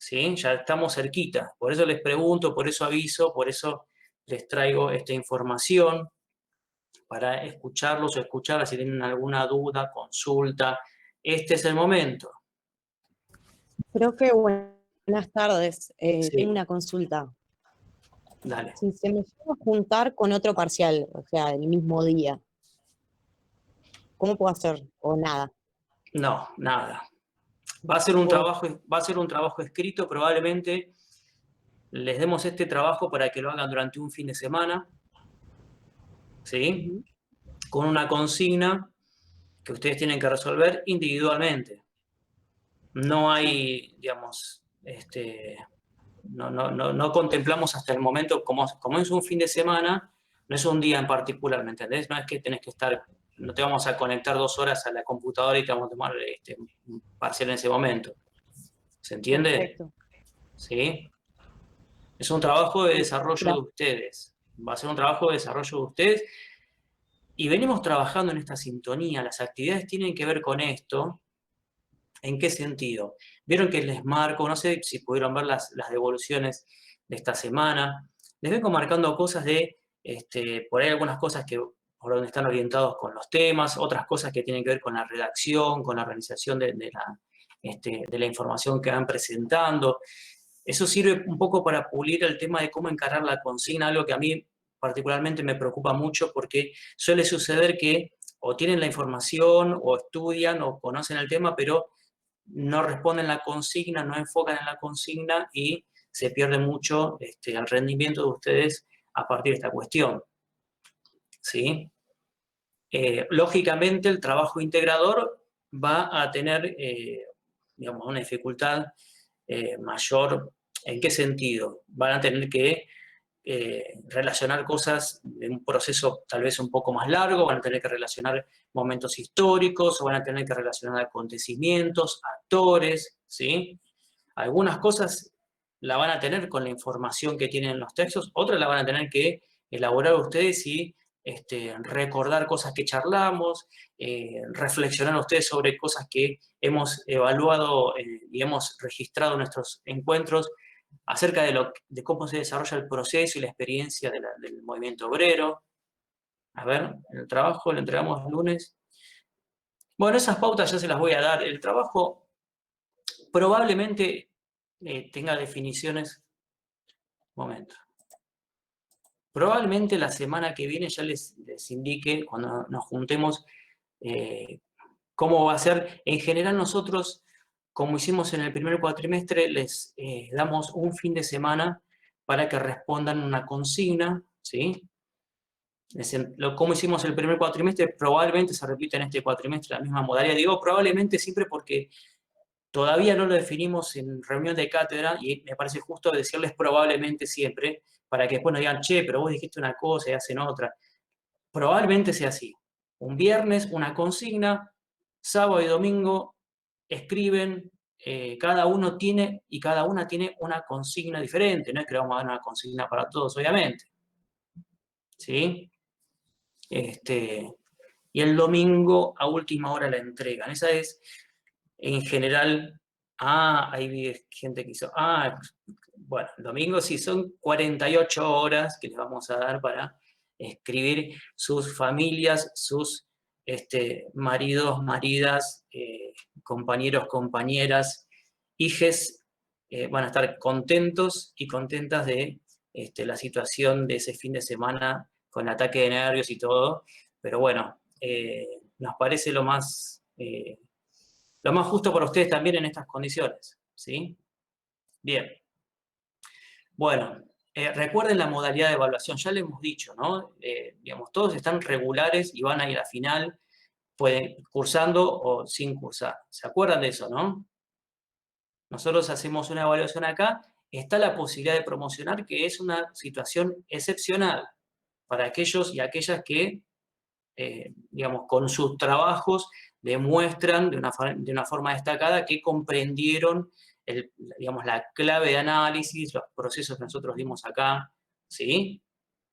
¿sí? Ya estamos cerquita. Por eso les pregunto, por eso aviso, por eso les traigo esta información para escucharlos o escucharlas si tienen alguna duda, consulta. Este es el momento. Profe, buenas tardes. Tengo Sí, una consulta. dale. Si se me llega a juntar con otro parcial, o sea, el mismo día, ¿cómo puedo hacer? O nada. No, nada. O, Va a ser un trabajo escrito, probablemente les demos este trabajo para que lo hagan durante un fin de semana, ¿sí? Ujú. Con una consigna que ustedes tienen que resolver individualmente. No Sí, hay, digamos, no contemplamos hasta el momento, como es un fin de semana, no es un día en particular, ¿me entendés? No es que tenés que estar, no te vamos a conectar 2 horas a la computadora y te vamos a tomar un parcial en ese momento. ¿Se entiende? perfecto. ¿Sí? Es un trabajo de desarrollo de Gracias. ustedes. Va a ser un trabajo de desarrollo de ustedes. Y venimos trabajando en esta sintonía. Las actividades tienen que ver con esto. ¿En qué sentido? Vieron que les marco, no sé si pudieron ver las devoluciones de esta semana. Les vengo marcando cosas por ahí algunas cosas que por donde están orientados con los temas, otras cosas que tienen que ver con la redacción, con la organización de la información que van presentando. Eso sirve un poco para pulir el tema de cómo encarar la consigna, algo que a mí particularmente me preocupa mucho porque suele suceder que o tienen la información o estudian o conocen el tema, pero no responden la consigna, no enfocan en la consigna y se pierde mucho el rendimiento de ustedes a partir de esta cuestión. ¿Sí? Lógicamente, el trabajo integrador va a tener digamos, una dificultad mayor. ¿En qué sentido? Van a tener que relacionar cosas de un proceso tal vez un poco más largo, van a tener que relacionar momentos históricos, o van a tener que relacionar acontecimientos, actores, ¿sí? Algunas cosas la van a tener con la información que tienen en los textos, otras la van a tener que elaborar ustedes y recordar cosas que charlamos, reflexionar ustedes sobre cosas que hemos evaluado y hemos registrado en nuestros encuentros acerca de cómo se desarrolla el proceso y la experiencia del movimiento obrero. A ver, el trabajo lo entregamos el lunes. Bueno, esas pautas ya se las voy a dar. El trabajo probablemente tenga definiciones. Momento. Probablemente la semana que viene ya les indique, cuando nos juntemos, eh, cómo va a ser. En general nosotros, como hicimos en el primer cuatrimestre, les damos un fin de semana para que respondan una consigna, ¿sí? Como hicimos el primer cuatrimestre, probablemente se repita en este cuatrimestre la misma modalidad. Digo probablemente siempre porque todavía no lo definimos en reunión de cátedra y me parece justo decirles probablemente siempre, para que después nos digan, che, pero vos dijiste una cosa y hacen otra. Probablemente sea así. Un viernes una consigna, sábado y domingo escriben, cada uno tiene y cada una tiene una consigna diferente, no es que le vamos a dar una consigna para todos, obviamente. ¿Sí? Y el domingo a última hora la entregan. Esa es, en general, ahí vi gente que hizo, bueno, el domingo sí son 48 horas que les vamos a dar para escribir sus familias, sus maridos, maridas, compañeros, compañeras, hijes, van a estar contentos y contentas de la situación de ese fin de semana con ataque de nervios y todo, pero bueno, nos parece lo más justo para ustedes también en estas condiciones, ¿sí? Bien. Bueno, recuerden la modalidad de evaluación, ya le hemos dicho, ¿no? Digamos, todos están regulares y van a ir a final, pueden cursando o sin cursar. ¿Se acuerdan de eso, no? Nosotros hacemos una evaluación acá, está la posibilidad de promocionar, que es una situación excepcional para aquellos y aquellas que digamos, con sus trabajos demuestran de una forma destacada que comprendieron digamos, la clave de análisis, los procesos que nosotros dimos acá, ¿sí?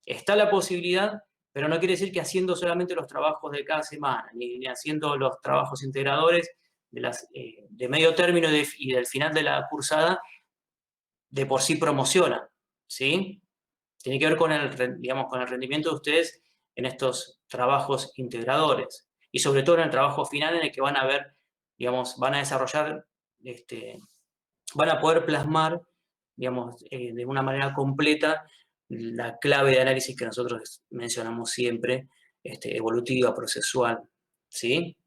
Está la posibilidad, pero no quiere decir que haciendo solamente los trabajos de cada semana, ni haciendo los trabajos integradores de medio término y del final de la cursada, de por sí promocionan, ¿sí? Tiene que ver con digamos, con el rendimiento de ustedes en estos trabajos integradores. Y sobre todo en el trabajo final en el que van a ver, digamos, van a desarrollar, van a poder plasmar, digamos, de una manera completa la clave de análisis que nosotros mencionamos siempre, evolutiva, procesual, ¿sí?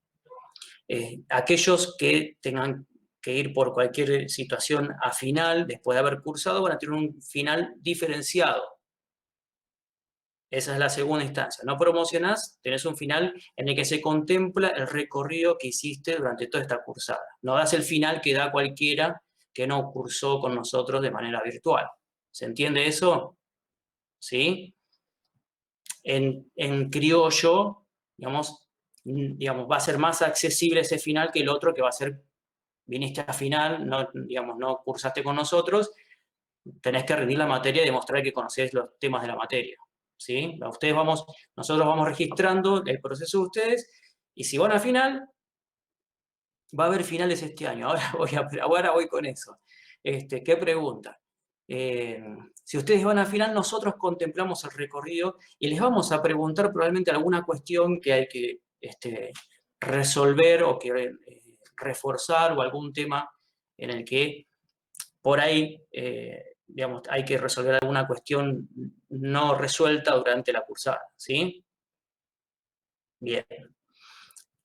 Aquellos que tengan que ir por cualquier situación a final, después de haber cursado, van a tener un final diferenciado. Esa es la segunda instancia. No promocionás, tenés un final en el que se contempla el recorrido que hiciste durante toda esta cursada. No das el final que da cualquiera que no cursó con nosotros de manera virtual. ¿Se entiende eso? ¿Sí? En criollo, digamos, va a ser más accesible ese final que el otro que va a ser, viniste a final, no, digamos, no cursaste con nosotros, tenés que rendir la materia y demostrar que conocés los temas de la materia. ¿Sí? Nosotros vamos registrando el proceso de ustedes y si van a final, va a haber finales este año. Ahora voy con eso. ¿Qué pregunta? Si ustedes van a final, nosotros contemplamos el recorrido y les vamos a preguntar probablemente alguna cuestión que hay que resolver o que reforzar o algún tema en el que por ahí, digamos, hay que resolver alguna cuestión no resuelta durante la cursada, ¿sí? Bien.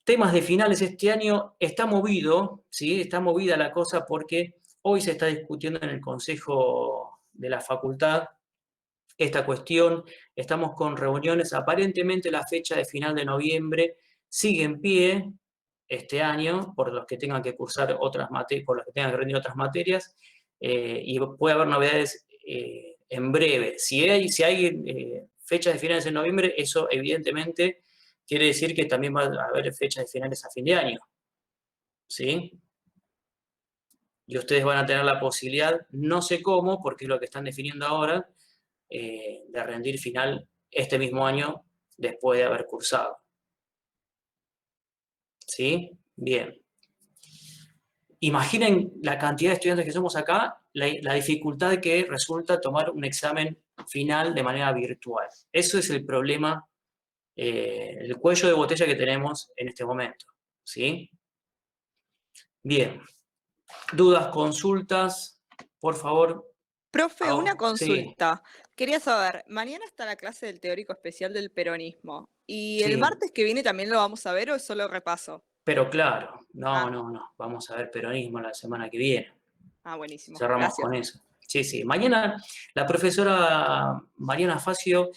Temas de finales este año está movido, ¿sí? Está movida la cosa porque hoy se está discutiendo en el Consejo de la Facultad esta cuestión. Estamos con reuniones. Aparentemente la fecha de final de noviembre sigue en pie este año por los que tengan que cursar otras materias, por los que tengan que rendir otras materias, y puede haber novedades en breve. Si hay fechas de finales en noviembre, eso evidentemente quiere decir que también va a haber fechas de finales a fin de año, ¿sí? Y ustedes van a tener la posibilidad, no sé cómo, porque es lo que están definiendo ahora, de rendir final este mismo año después de haber cursado. ¿Sí? Bien. Imaginen la cantidad de estudiantes que somos acá, la dificultad que resulta tomar un examen final de manera virtual. Eso es el problema, el cuello de botella que tenemos en este momento. ¿Sí? Bien. ¿Dudas, consultas? Por favor. Profe, una Sí, consulta. Quería saber, mañana está la clase del teórico especial del peronismo. ¿Y el sí. martes que viene también lo vamos a ver o es solo repaso? Pero claro, Ah, no. Vamos a ver peronismo la semana que viene. buenísimo. Cerramos Gracias. con eso. Sí, sí. Mañana la profesora Mariana Facio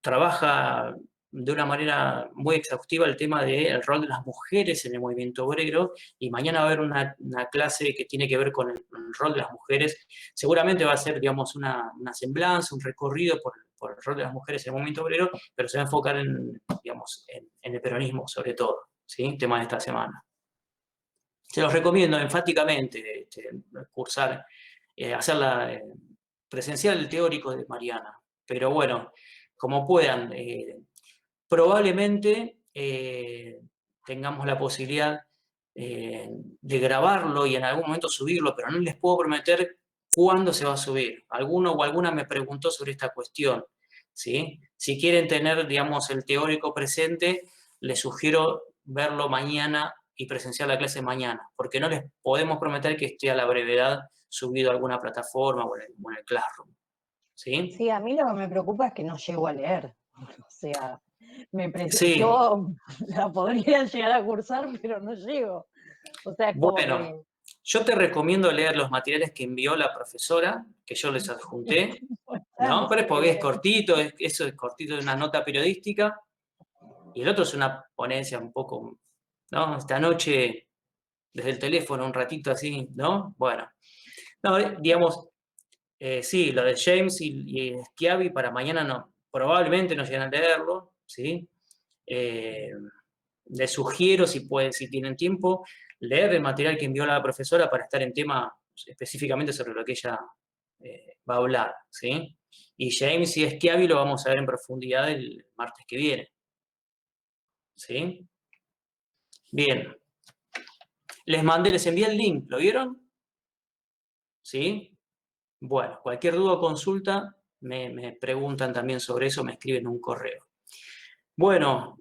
trabaja de una manera muy exhaustiva el tema del rol de las mujeres en el movimiento obrero y mañana va a haber una clase que tiene que ver con el rol de las mujeres. Seguramente va a ser, digamos, una semblanza, un recorrido por el rol de las mujeres en el movimiento obrero, pero se va a enfocar digamos, en el peronismo sobre todo, ¿sí? Tema de esta semana. Se los recomiendo enfáticamente cursar, hacer la presencial el teórico de Mariana. Pero bueno, como puedan, probablemente tengamos la posibilidad de grabarlo y en algún momento subirlo, pero no les puedo prometer cuándo se va a subir. Alguno o alguna me preguntó sobre esta cuestión, ¿sí? Si quieren tener, digamos, el teórico presente, les sugiero verlo mañana y presenciar la clase mañana, porque no les podemos prometer que esté a la brevedad subido a alguna plataforma o en el Classroom, ¿sí? Sí, a mí lo que me preocupa es que no llego a leer. O sea, Sí, yo la podría llegar a cursar, pero no llego. O sea, es como que... bueno, yo te recomiendo leer los materiales que envió la profesora, que yo les adjunté, ¿no? Pero es porque es cortito, eso es cortito de una nota periodística, y el otro es una ponencia un poco, ¿no? Esta noche, desde el teléfono, un ratito así, ¿no? Bueno, no, digamos, sí, lo de James y Schiavi para mañana no, probablemente no llegan a leerlo, ¿sí? Eh, Les sugiero, si tienen tiempo, leer el material que envió la profesora para estar en tema específicamente sobre lo que ella va a hablar, ¿sí? Y James y Schiavi lo vamos a ver en profundidad el martes que viene, ¿sí? Bien. Les envié el link, ¿lo vieron? ¿Sí? Bueno, cualquier duda o consulta, me preguntan también sobre eso, me escriben un correo. Bueno,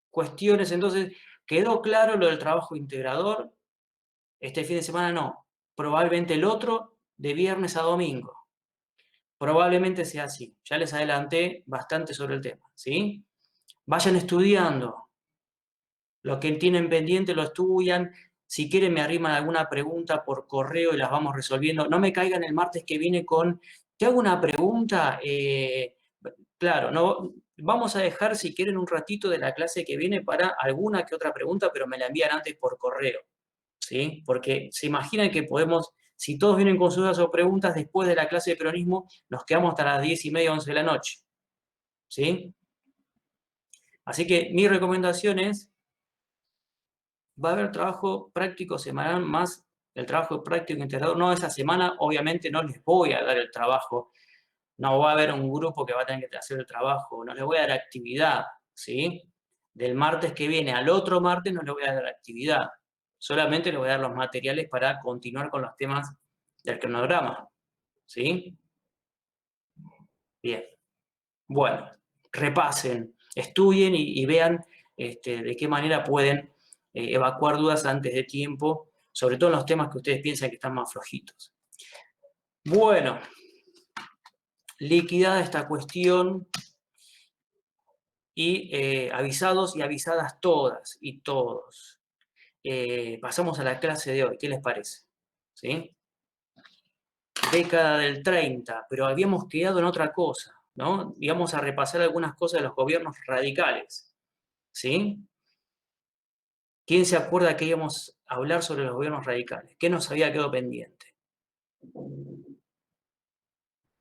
cuestiones, entonces, ¿quedó claro lo del trabajo integrador? Este fin de semana no, probablemente el otro, de viernes a domingo. Probablemente sea así. Ya les adelanté bastante sobre el tema, ¿sí? Vayan estudiando. Lo que tienen pendiente lo estudian. Si quieren me arriman alguna pregunta por correo y las vamos resolviendo. No me caigan el martes que viene con, te hago una pregunta. Claro, no, vamos a dejar si quieren un ratito de la clase que viene para alguna que otra pregunta, pero me la envían antes por correo, ¿sí? Porque se imaginan que podemos, si todos vienen con sus dudas o preguntas, después de la clase de peronismo, nos quedamos hasta las 10:30, 11 de la noche, ¿sí? Así que mi recomendación es, va a haber trabajo práctico semanal más el trabajo práctico integrador. No, esa semana obviamente no les voy a dar el trabajo, no va a haber un grupo que va a tener que hacer el trabajo, no les voy a dar actividad, ¿sí? Del martes que viene al otro martes no les voy a dar actividad, solamente les voy a dar los materiales para continuar con los temas del cronograma, ¿sí? Bien, bueno, repasen, estudien y vean de qué manera pueden evacuar dudas antes de tiempo, sobre todo en los temas que ustedes piensan que están más flojitos. Bueno, liquidada esta cuestión y avisados y avisadas todas y todos. Pasamos a la clase de hoy, ¿qué les parece? ¿Sí? Década del 30, pero habíamos quedado en otra cosa, ¿no? Íbamos a repasar algunas cosas de los gobiernos radicales, ¿sí? ¿Quién se acuerda que íbamos a hablar sobre los gobiernos radicales? ¿Qué nos había quedado pendiente?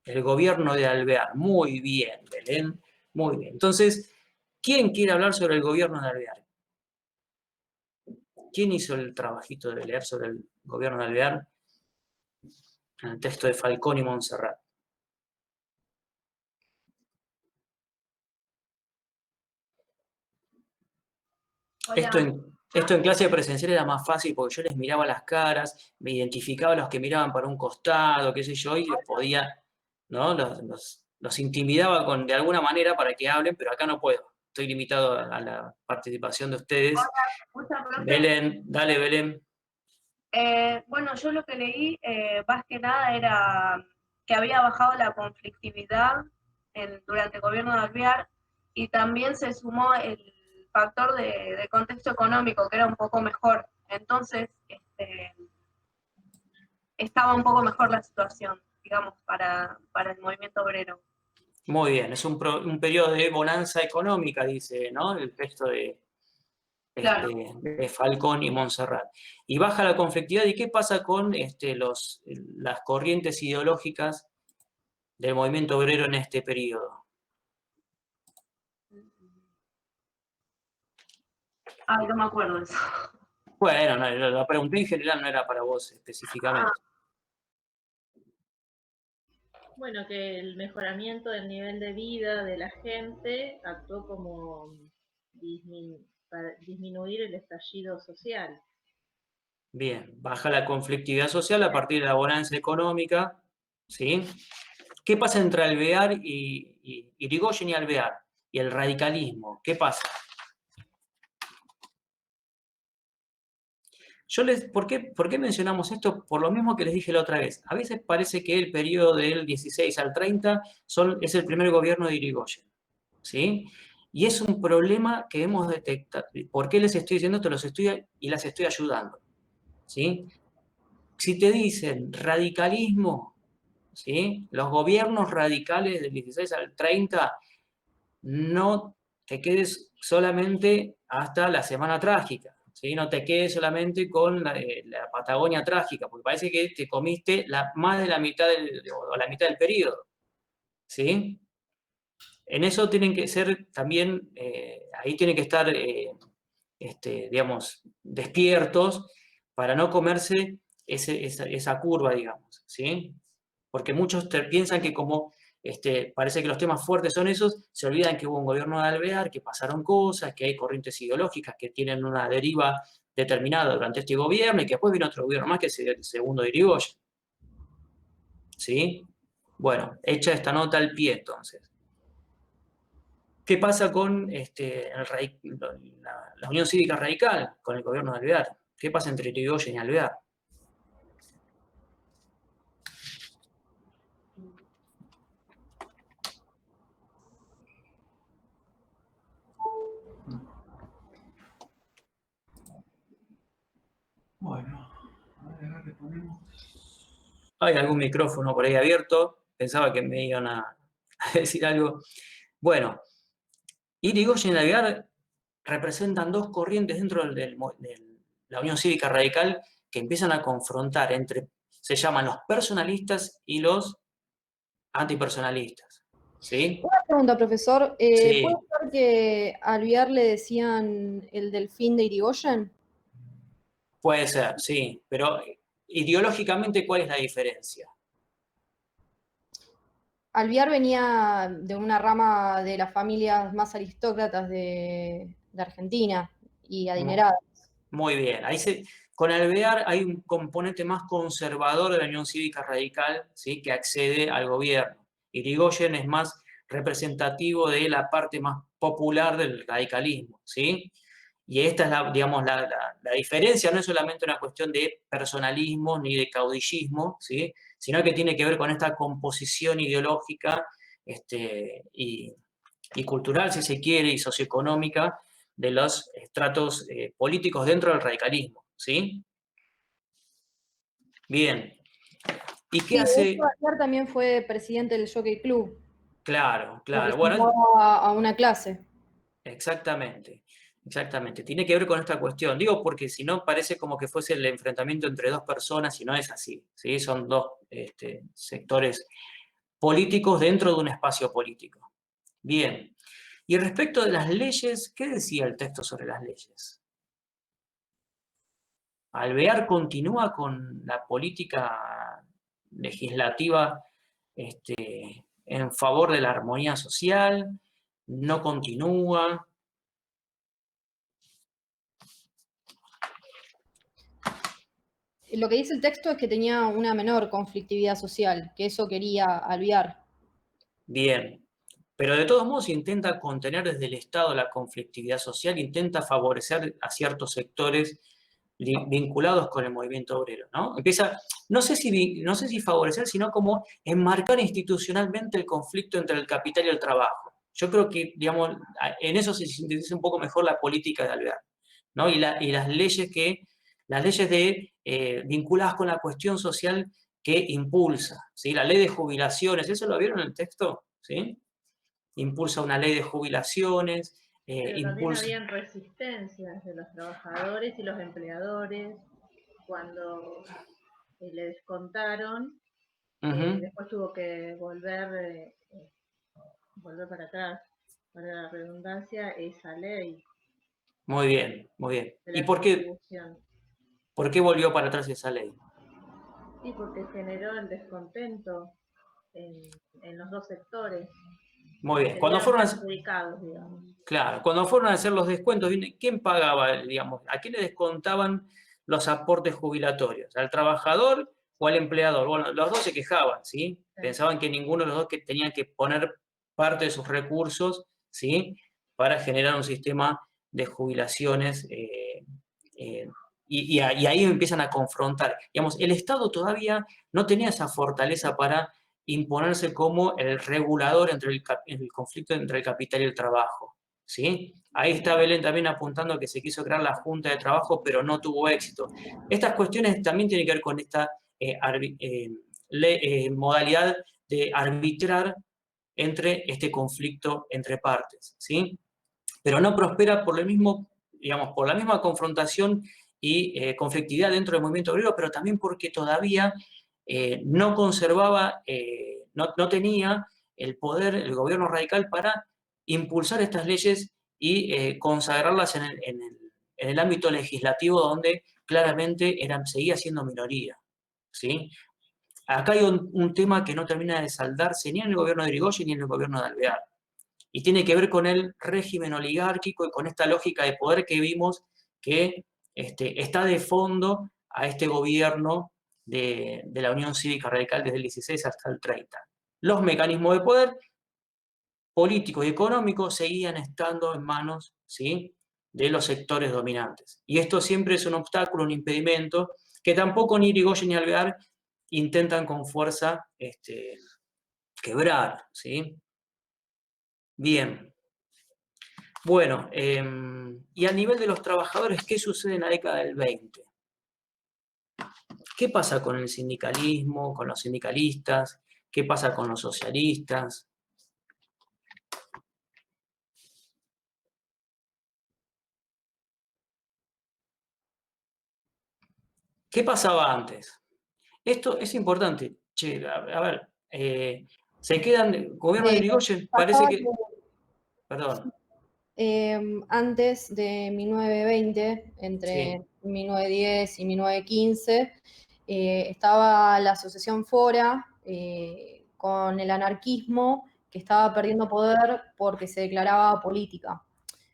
El gobierno de Alvear. Muy bien, Belén. Muy bien. Entonces, ¿quién quiere hablar sobre el gobierno de Alvear? ¿Quién hizo el trabajito de leer sobre el gobierno de Alvear? En el texto de Falcón y Montserrat. Esto en clase presencial era más fácil porque yo les miraba las caras, me identificaba a los que miraban para un costado, qué sé yo, y les podía, ¿no? Los intimidaba de alguna manera para que hablen, pero acá no puedo. Estoy limitado a la participación de ustedes. Muchas gracias. Belén, dale, Belén. Bueno, yo lo que leí más que nada era que había bajado la conflictividad durante el gobierno de Alvear y también se sumó el factor de contexto económico, que era un poco mejor. Entonces, estaba un poco mejor la situación, digamos, para el movimiento obrero. Muy bien, es un periodo de bonanza económica, dice, ¿no? El texto Claro. de Falcón y Montserrat. Y baja la conflictividad. ¿Y qué pasa con las corrientes ideológicas del movimiento obrero en este periodo? Ay, no me acuerdo de eso. Bueno, no, la pregunta en general no era para vos específicamente. Bueno, que el mejoramiento del nivel de vida de la gente actuó como para disminuir el estallido social. Bien, baja la conflictividad social a partir de la bonanza económica, ¿sí? ¿Qué pasa entre Alvear y Irigoyen y Alvear? Y el radicalismo, ¿qué pasa? ¿Por qué mencionamos esto? Por lo mismo que les dije la otra vez. A veces parece que el periodo del 16 al 30 es el primer gobierno de Irigoyen, ¿sí? Y es un problema que hemos detectado. ¿Por qué les estoy diciendo esto? Los estoy y las estoy ayudando, ¿sí? Si te dicen radicalismo, ¿sí? Los gobiernos radicales del 16 al 30, no te quedes solamente hasta la Semana Trágica, ¿sí? No te quedes solamente con la Patagonia Trágica, porque parece que te comiste más de la mitad o la mitad del periodo, ¿sí? En eso tienen que ser también, ahí tienen que estar, digamos, despiertos para no comerse esa curva, digamos, ¿sí? Porque muchos piensan que como parece que los temas fuertes son esos, se olvidan que hubo un gobierno de Alvear, que pasaron cosas, que hay corrientes ideológicas que tienen una deriva determinada durante este gobierno y que después viene otro gobierno más que es el segundo de Irigoyen, ¿sí? Bueno, hecha esta nota al pie, entonces. ¿Qué pasa con la Unión Cívica Radical, con el gobierno de Alvear? ¿Qué pasa entre Irigoyen y Alvear? Bueno, a ver, le ponemos. Hay algún micrófono por ahí abierto. Pensaba que me iban a decir algo. Bueno, Irigoyen y Alvear representan dos corrientes dentro de la Unión Cívica Radical que empiezan a confrontar se llaman los personalistas y los antipersonalistas. ¿Sí? Una pregunta, profesor. Sí. ¿Puede ser que a Alvear le decían el delfín de Irigoyen? Puede ser, sí. Pero ideológicamente, ¿cuál es la diferencia? Alvear venía de una rama de las familias más aristócratas de Argentina y adineradas. Muy bien. Con Alvear hay un componente más conservador de la Unión Cívica Radical, ¿sí? Que accede al gobierno. Irigoyen es más representativo de la parte más popular del radicalismo, ¿sí? Y esta es la diferencia, no es solamente una cuestión de personalismo ni de caudillismo, ¿sí? Sino que tiene que ver con esta composición ideológica y cultural, si se quiere, y socioeconómica de los estratos políticos dentro del radicalismo, ¿sí? Bien. ¿Y qué Sí, hace? de hecho, Alvear también fue presidente del Jockey Club. Claro, claro. Bueno, Representaba a una clase. exactamente, exactamente. Tiene que ver con esta cuestión. Digo porque si no parece como que fuese el enfrentamiento entre dos personas y no es así, ¿sí? Son dos sectores políticos dentro de un espacio político. Bien. Y respecto de las leyes, ¿qué decía el texto sobre las leyes? Alvear continúa con la política legislativa en favor de la armonía social, no continúa. Lo que dice el texto es que tenía una menor conflictividad social, que eso quería Alvear. Bien, pero de todos modos intenta contener desde el Estado la conflictividad social, intenta favorecer a ciertos sectores vinculados con el movimiento obrero, ¿no? Empieza, no sé si favorecer, sino como enmarcar institucionalmente el conflicto entre el capital y el trabajo. Yo creo que, digamos, en eso se sintetiza un poco mejor la política de Alvear, ¿no? Y las leyes vinculadas con la cuestión social que impulsa, ¿sí? La ley de jubilaciones, ¿eso lo vieron en el texto? ¿Sí? Impulsa una ley de jubilaciones, Pero también habían resistencias de los trabajadores y los empleadores cuando le descontaron, después tuvo que volver para atrás, para la redundancia, esa ley. Muy bien, muy bien. De ¿Y la por qué volvió para atrás esa ley? Sí, porque generó el descontento en los dos sectores. Muy bien. Cuando fueron perjudicados, digamos. Claro, cuando fueron a hacer los descuentos, ¿quién pagaba, digamos? ¿A quién le descontaban los aportes jubilatorios? ¿Al trabajador o al empleador? Bueno, los dos se quejaban, ¿sí? Pensaban que ninguno de los dos tenía que poner parte de sus recursos, ¿sí? Para generar un sistema de jubilaciones y ahí empiezan a confrontar. Digamos, el Estado todavía no tenía esa fortaleza para imponerse como el regulador entre el conflicto entre el capital y el trabajo, ¿sí? Ahí está Belén también apuntando que se quiso crear la Junta de Trabajo, pero no tuvo éxito. Estas cuestiones también tienen que ver con esta modalidad de arbitrar entre este conflicto entre partes, ¿sí? Pero no prospera por la misma confrontación y conflictividad dentro del movimiento obrero, pero también porque todavía no conservaba, no tenía el poder, el gobierno radical para impulsar estas leyes y consagrarlas en el ámbito legislativo donde claramente seguía siendo minoría, ¿sí? Acá hay un tema que no termina de saldarse ni en el gobierno de Irigoyen ni en el gobierno de Alvear. Y tiene que ver con el régimen oligárquico y con esta lógica de poder que vimos que está de fondo a este gobierno de la Unión Cívica Radical desde el 16 hasta el 30. Los mecanismos de poder políticos y económicos seguían estando en manos, ¿sí?, de los sectores dominantes. Y esto siempre es un obstáculo, un impedimento, que tampoco ni Irigoyen ni Alvear intentan con fuerza quebrar, ¿sí? Bien. Bueno, y a nivel de los trabajadores, ¿qué sucede en la década del 20? ¿Qué pasa con el sindicalismo, con los sindicalistas? ¿Qué pasa con los socialistas? ¿Qué pasaba antes? Esto es importante. Che, a ver, se quedan, gobierno de Irigoyen, parece pasaba que, que, perdón, antes de 1920, entre 1910 y 1915, estaba la asociación Fora con el anarquismo, que estaba perdiendo poder porque se declaraba política.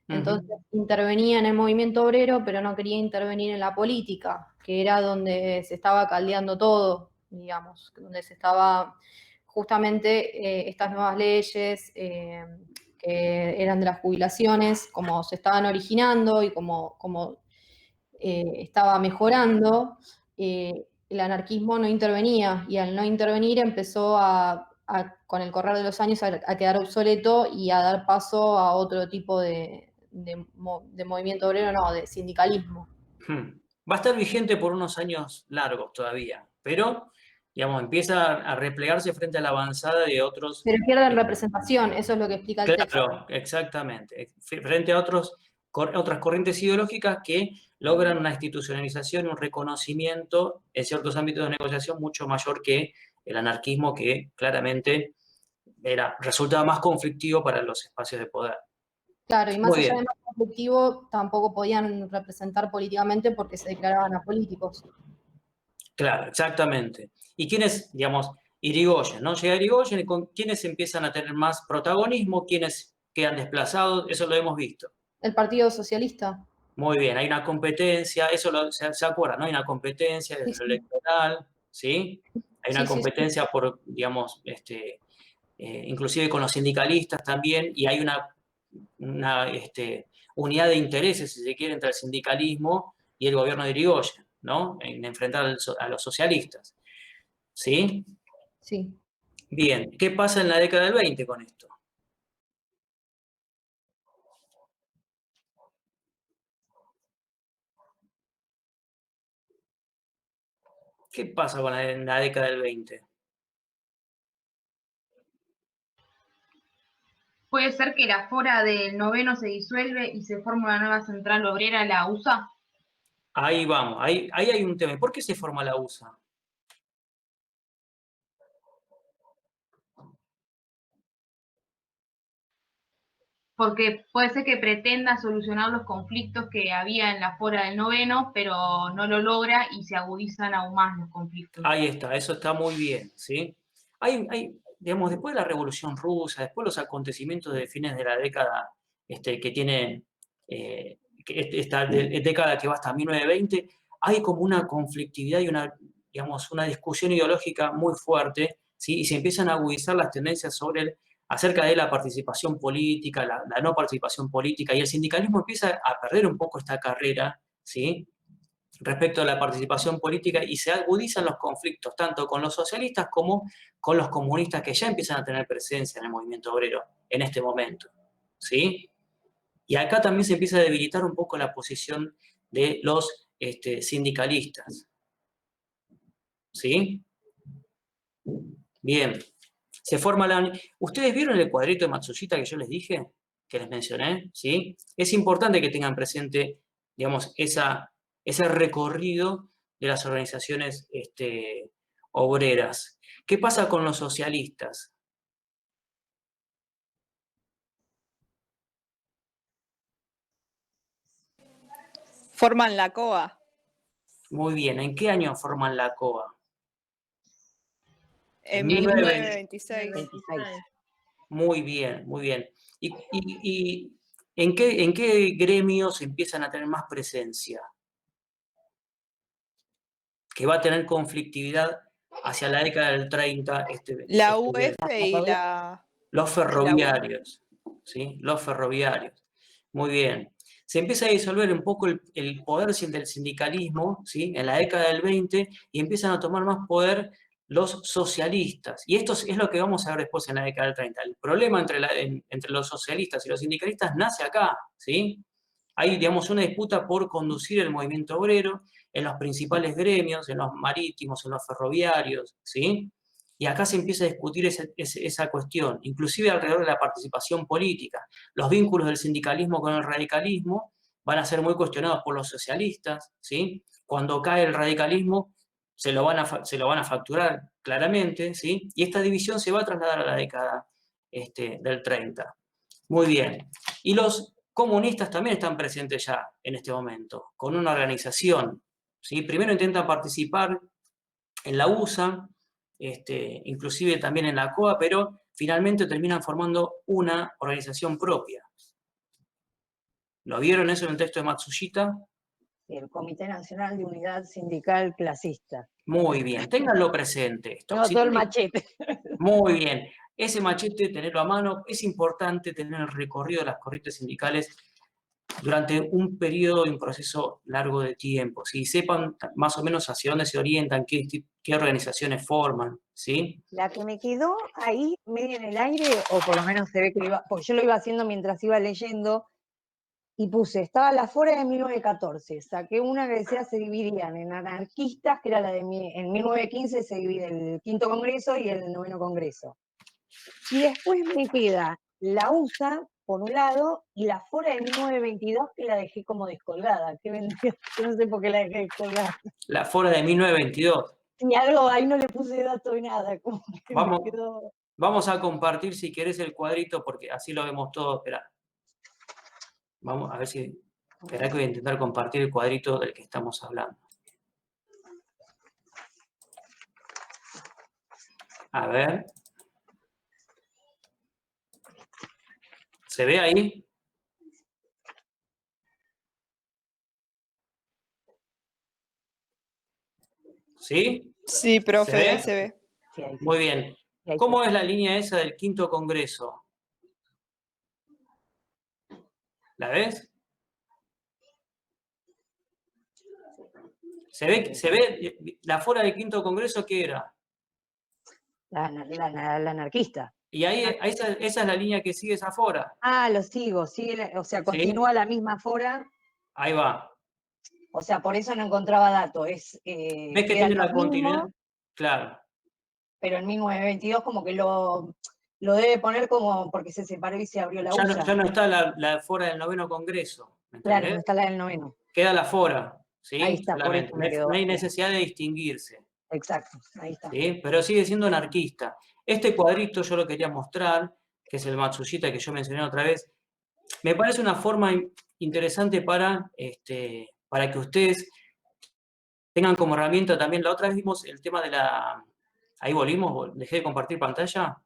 Entonces intervenía en el movimiento obrero, pero no quería intervenir en la política, que era donde se estaba caldeando todo, digamos, donde se estaba justamente estas nuevas leyes que eran de las jubilaciones, como se estaban originando y como estaba mejorando, el anarquismo no intervenía, y al no intervenir empezó con el correr de los años a quedar obsoleto y a dar paso a otro tipo de movimiento obrero, no, de sindicalismo. Va a estar vigente por unos años largos todavía, pero, digamos, empieza a replegarse frente a la avanzada de otros. Pero pierden representación, eso es lo que explica el texto. Claro, exactamente. Frente a otras corrientes ideológicas que logran una institucionalización, un reconocimiento en ciertos ámbitos de negociación mucho mayor que el anarquismo, que claramente resultaba más conflictivo para los espacios de poder. Claro, y más Muy allá bien. de más conflictivo, tampoco podían representar políticamente porque se declaraban apolíticos. Claro, exactamente. ¿Y quiénes, digamos, Irigoyen, ¿no? Llega Irigoyen y con quiénes empiezan a tener más protagonismo, quiénes quedan desplazados, eso lo hemos visto. El Partido Socialista. Muy bien, hay una competencia, eso se acuerdan, ¿no? Hay una competencia desde lo electoral, ¿sí? Hay una competencia por, digamos, inclusive con los sindicalistas también, y hay una unidad de intereses, si se quiere, entre el sindicalismo y el gobierno de Irigoyen, ¿no? En enfrentar a los socialistas, ¿sí? Sí. Bien, ¿qué pasa en la década del 20 con esto? ¿Qué pasa en la década del 20? ¿Puede ser que la Fora del Noveno se disuelve y se forma una nueva central obrera, la USA? Ahí vamos, ahí hay un tema. ¿Por qué se forma la USA? Porque puede ser que pretenda solucionar los conflictos que había en la Fora del Noveno, pero no lo logra y se agudizan aún más los conflictos. Ahí está, eso está muy bien, ¿sí? Digamos, después de la Revolución Rusa, después de los acontecimientos de fines de la década que tiene esta década que va hasta 1920, hay como una conflictividad y una discusión ideológica muy fuerte, ¿sí? Y se empiezan a agudizar las tendencias acerca de la participación política, la no participación política, y el sindicalismo empieza a perder un poco esta carrera, ¿sí?, respecto a la participación política, y se agudizan los conflictos tanto con los socialistas como con los comunistas, que ya empiezan a tener presencia en el movimiento obrero en este momento, ¿sí? Y acá también se empieza a debilitar un poco la posición de los sindicalistas, ¿sí? Bien. Se forma ¿Ustedes vieron el cuadrito de Matsushita que yo les dije? Que les mencioné, ¿sí? Es importante que tengan presente, digamos, ese recorrido de las organizaciones obreras. ¿Qué pasa con los socialistas? Forman la COA. Muy bien, ¿en qué año forman la COA? En 1926. 1926. Muy bien, muy bien. ¿Y en qué gremios empiezan a tener más presencia? que va a tener conflictividad hacia la década del 30. La UF y Los ferroviarios, ¿sí? Los ferroviarios. Muy bien. Se empieza a disolver un poco el poder del sindicalismo, ¿sí? En la década del 20 y empiezan a tomar más poder los socialistas. Y esto es lo que vamos a ver después en la década del 30. El problema entre los socialistas y los sindicalistas nace acá, ¿sí? Hay, digamos, una disputa por conducir el movimiento obrero en los principales gremios, en los marítimos, en los ferroviarios, ¿sí? Y acá se empieza a discutir esa cuestión, inclusive alrededor de la participación política. Los vínculos del sindicalismo con el radicalismo van a ser muy cuestionados por los socialistas, ¿sí? Cuando cae el radicalismo, se lo van a facturar claramente, ¿sí? Y esta división se va a trasladar a la década del 30. Muy bien. Y los comunistas también están presentes ya en este momento, con una organización, ¿sí? Primero intentan participar en la USA, inclusive también en la COA, pero finalmente terminan formando una organización propia. ¿Lo vieron eso en el texto de Matsushita? El Comité Nacional de Unidad Sindical Clasista. Muy bien, ténganlo presente. Tengo todo el machete. Muy bien. Ese machete, tenerlo a mano, es importante tener el recorrido de las corrientes sindicales durante un periodo y un proceso largo de tiempo, ¿sí? Sepan más o menos hacia dónde se orientan, qué organizaciones forman, ¿sí? La que me quedó ahí medio en el aire, o por lo menos se ve que porque yo lo iba haciendo mientras iba leyendo, y puse, estaba la Fora de 1914, saqué una que decía se dividían en anarquistas, que era la de en 1915 se divide el quinto congreso y el noveno congreso. Y después me queda la USA, por un lado, y la Fora de 1922, que la dejé como descolgada, que no sé por qué la dejé descolgada. La Fora de 1922. Y algo, ahí no le puse dato de nada, como que vamos, me quedó... Vamos a compartir, si querés, el cuadrito, porque así lo vemos todo. Espera. Vamos a ver si... Esperá que voy a intentar compartir el cuadrito del que estamos hablando. A ver. ¿Se ve ahí? ¿Sí? Sí, profe, ahí se ve. Sí, ahí sí. Muy bien. ¿Cómo es la línea esa del quinto congreso? ¿La ves? ¿Se ve la Fora del quinto congreso qué era? La anarquista. Y ahí esa es la línea que sigue esa Fora. Ah, lo sigo, sigue, o sea, continúa la misma Fora. Ahí va. O sea, por eso no encontraba datos. ¿Ves que tiene una continuidad? Claro. Pero en 1922 como que lo debe poner como porque se separó y se abrió la USA. Ya no está la Fora del noveno congreso. Claro, no está la del noveno. Queda la Fora, ¿sí? Ahí está, por eso me quedó. No hay necesidad de distinguirse. Exacto, ahí está. ¿Sí? Pero sigue siendo anarquista. Este cuadrito yo lo quería mostrar, que es el Matsushita que yo mencioné otra vez. Me parece una forma interesante para que ustedes tengan como herramienta también. La otra vez vimos el tema de la... Ahí volvimos, dejé de compartir pantalla.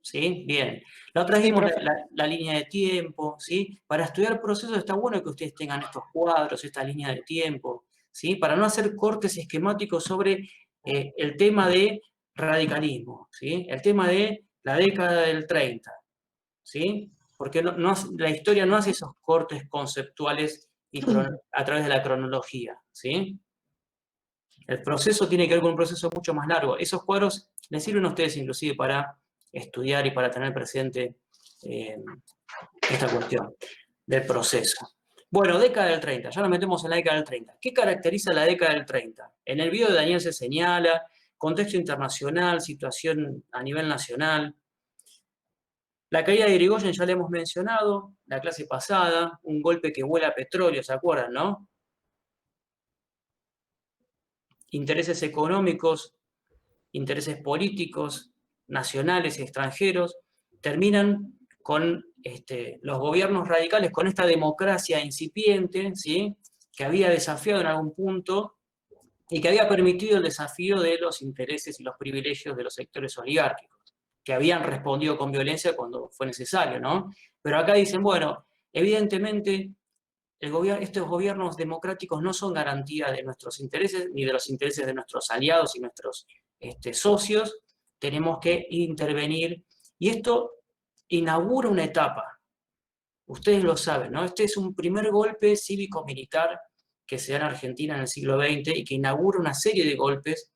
¿Sí? Bien. La otra vez vimos la línea de tiempo, ¿sí? Para estudiar procesos está bueno que ustedes tengan estos cuadros, esta línea de tiempo, ¿sí? Para no hacer cortes esquemáticos sobre el tema de radicalismo, ¿sí? El tema de la década del 30, ¿sí? Porque la historia no hace esos cortes conceptuales a través de la cronología, ¿sí? El proceso tiene que ver con un proceso mucho más largo. Esos cuadros les sirven a ustedes inclusive para estudiar y para tener presente esta cuestión del proceso. Bueno, década del 30, ya nos metemos en la década del 30. ¿Qué caracteriza la década del 30? En el video de Daniel se señala contexto internacional, situación a nivel nacional. La caída de Irigoyen ya la hemos mencionado, la clase pasada, un golpe que vuela petróleo, ¿se acuerdan, no? Intereses económicos, intereses políticos, nacionales y extranjeros, terminan con los gobiernos radicales, con esta democracia incipiente, ¿sí? Que había desafiado en algún punto y que había permitido el desafío de los intereses y los privilegios de los sectores oligárquicos, que habían respondido con violencia cuando fue necesario, ¿no? Pero acá dicen, bueno, evidentemente estos gobiernos democráticos no son garantía de nuestros intereses, ni de los intereses de nuestros aliados y nuestros socios. Tenemos que intervenir, y esto inaugura una etapa. Ustedes lo saben, ¿no? Este es un primer golpe cívico-militar que se da en Argentina en el siglo XX y que inaugura una serie de golpes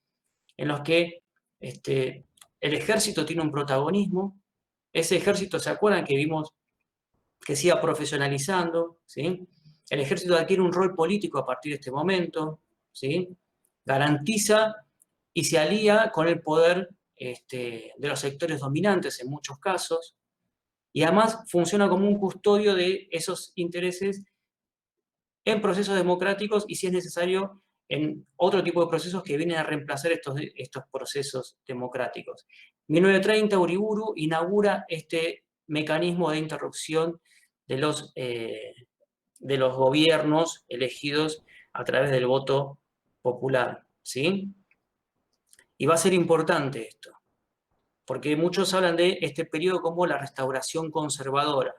en los que el ejército tiene un protagonismo. Ese ejército, ¿se acuerdan que vimos que se iba profesionalizando? ¿Sí? El ejército adquiere un rol político a partir de este momento, ¿sí? Garantiza y se alía con el poder de los sectores dominantes en muchos casos, y además funciona como un custodio de esos intereses en procesos democráticos y, si es necesario, en otro tipo de procesos que vienen a reemplazar estos procesos democráticos. En 1930, Uriburu inaugura este mecanismo de interrupción de los gobiernos elegidos a través del voto popular, ¿sí? Y va a ser importante esto, porque muchos hablan de este periodo como la restauración conservadora,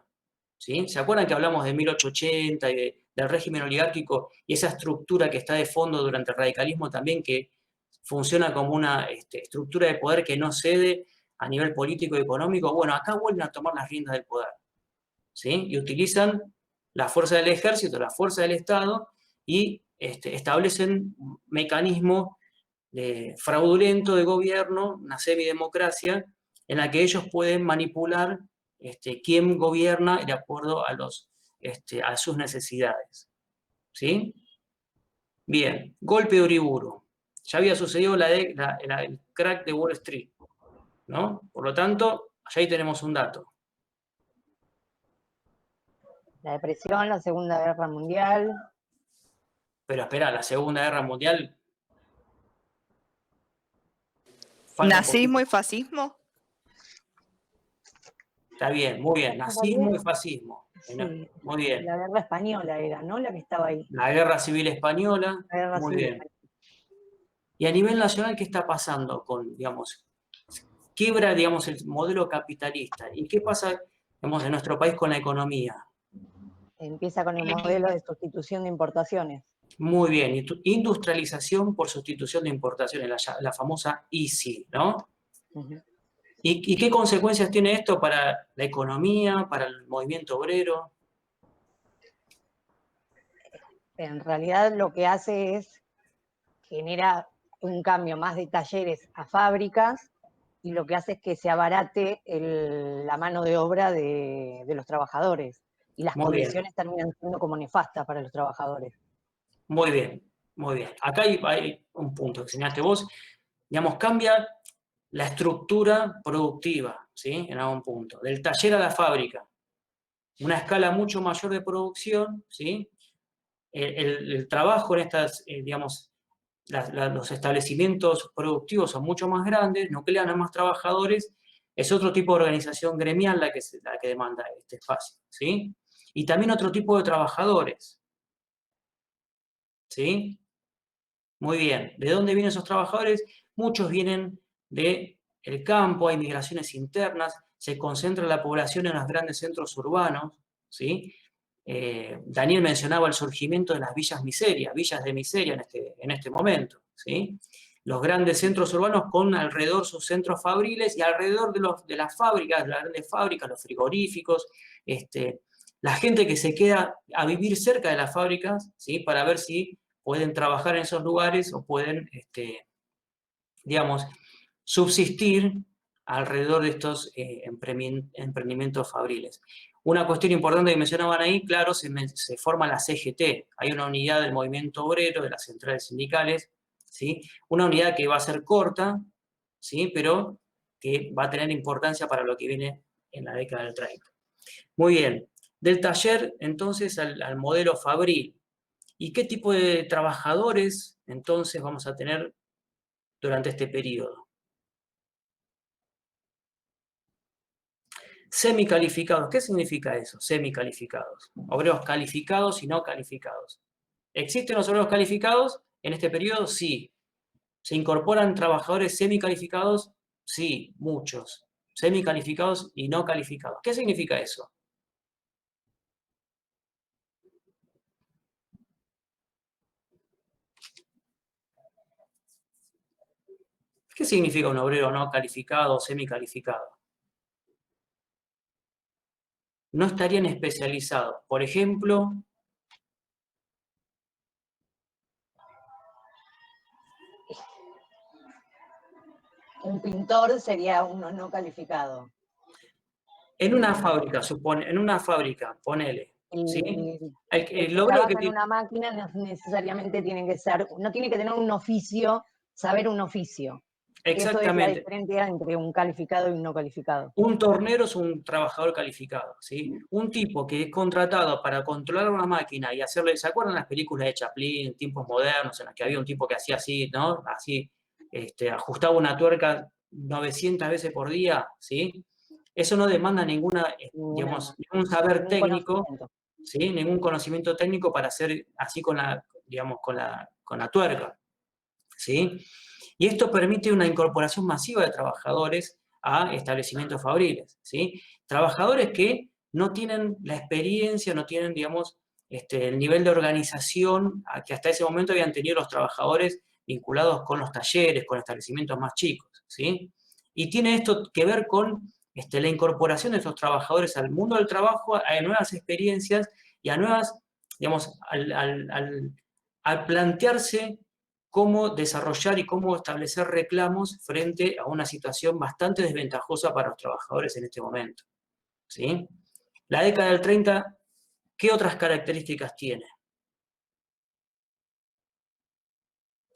¿sí? ¿Se acuerdan que hablamos de 1880 y del régimen oligárquico y esa estructura que está de fondo durante el radicalismo también, que funciona como una estructura de poder que no cede a nivel político y económico? Bueno, acá vuelven a tomar las riendas del poder, ¿sí? Y utilizan la fuerza del ejército, la fuerza del Estado, y establecen un mecanismo fraudulento de gobierno, una semidemocracia, en la que ellos pueden manipular quién gobierna de acuerdo a sus necesidades, ¿sí? Bien, golpe de Uriburu. Ya había sucedido el crack de Wall Street, ¿no? Por lo tanto, allá ahí tenemos un dato. La depresión, la Segunda Guerra Mundial. Pero espera, la Segunda Guerra Mundial... ¿Nazismo y fascismo? Está bien, muy bien. Nazismo y fascismo. Sí, muy bien. la guerra española era, ¿no? La que estaba ahí. La Guerra Civil Española. La guerra muy civil bien. Y a nivel nacional, ¿qué está pasando con, digamos, quiebra, digamos, el modelo capitalista? ¿Y qué pasa, digamos, en nuestro país con la economía? Empieza con el modelo de sustitución de importaciones. Muy bien. Industrialización por sustitución de importaciones, la famosa ISI, ¿no? Uh-huh. ¿Y qué consecuencias tiene esto para la economía, para el movimiento obrero? En realidad lo que hace es genera un cambio más de talleres a fábricas, y lo que hace es que se abarate la mano de obra de los trabajadores, y las condiciones terminan siendo como nefastas para los trabajadores. Muy bien, muy bien. Acá hay un punto que señalaste vos, digamos, cambia la estructura productiva, ¿sí? En algún punto, del taller a la fábrica, una escala mucho mayor de producción, ¿sí? El trabajo en estas, digamos, los establecimientos productivos son mucho más grandes, nuclean a más trabajadores, es otro tipo de organización gremial la que demanda este espacio, ¿sí? Y también otro tipo de trabajadores, ¿sí? Muy bien. ¿De dónde vienen esos trabajadores? Muchos vienen del campo, hay migraciones internas, se concentra la población en los grandes centros urbanos, ¿sí? Daniel mencionaba el surgimiento de las villas de miseria en este momento, ¿sí? Los grandes centros urbanos con alrededor sus centros fabriles, y alrededor de las fábricas, las grandes fábricas, los frigoríficos, la gente que se queda a vivir cerca de las fábricas, ¿sí? Para ver si pueden trabajar en esos lugares o pueden, digamos, subsistir alrededor de estos emprendimientos fabriles. Una cuestión importante que mencionaban ahí, claro, se forma la CGT. Hay una unidad del movimiento obrero, de las centrales sindicales, ¿sí? Una unidad que va a ser corta, ¿sí? Pero que va a tener importancia para lo que viene en la década del 30. Muy bien. Del taller, entonces, al modelo fabril. ¿Y qué tipo de trabajadores, entonces, vamos a tener durante este periodo? Semicalificados. ¿Qué significa eso? Semicalificados. Obreros calificados y no calificados. ¿Existen los obreros calificados en este periodo? Sí. ¿Se incorporan trabajadores semicalificados? Sí, muchos. Semicalificados y no calificados. ¿Qué significa eso? ¿Qué significa un obrero no calificado o semicalificado? No estarían especializados. Por ejemplo, Un pintor sería uno no calificado. en una fábrica, ponele, ¿sí? El que El obrero trabaja que en una máquina no necesariamente tiene que ser, no tiene que tener un oficio, saber un oficio. Eso es la exactamente. diferencia entre un calificado y un no calificado. Un tornero es un trabajador calificado, ¿sí? Un tipo que es contratado para controlar una máquina y hacerle, ¿se acuerdan las películas de Chaplin, en tiempos modernos, en las que había un tipo que hacía así, ¿no? Así, ajustaba una tuerca 900 veces por día, ¿sí? Eso no demanda ningún saber técnico, ¿sí? Ningún conocimiento técnico para hacer así con la tuerca, ¿sí? Y esto permite una incorporación masiva de trabajadores a establecimientos fabriles, ¿sí? Trabajadores que no tienen la experiencia, no tienen, digamos, el nivel de organización que hasta ese momento habían tenido los trabajadores vinculados con los talleres, con establecimientos más chicos, ¿sí? Y tiene esto que ver con la incorporación de estos trabajadores al mundo del trabajo, a nuevas experiencias y a nuevas, digamos, al plantearse cómo desarrollar y cómo establecer reclamos frente a una situación bastante desventajosa para los trabajadores en este momento, ¿sí? La década del 30, ¿qué otras características tiene?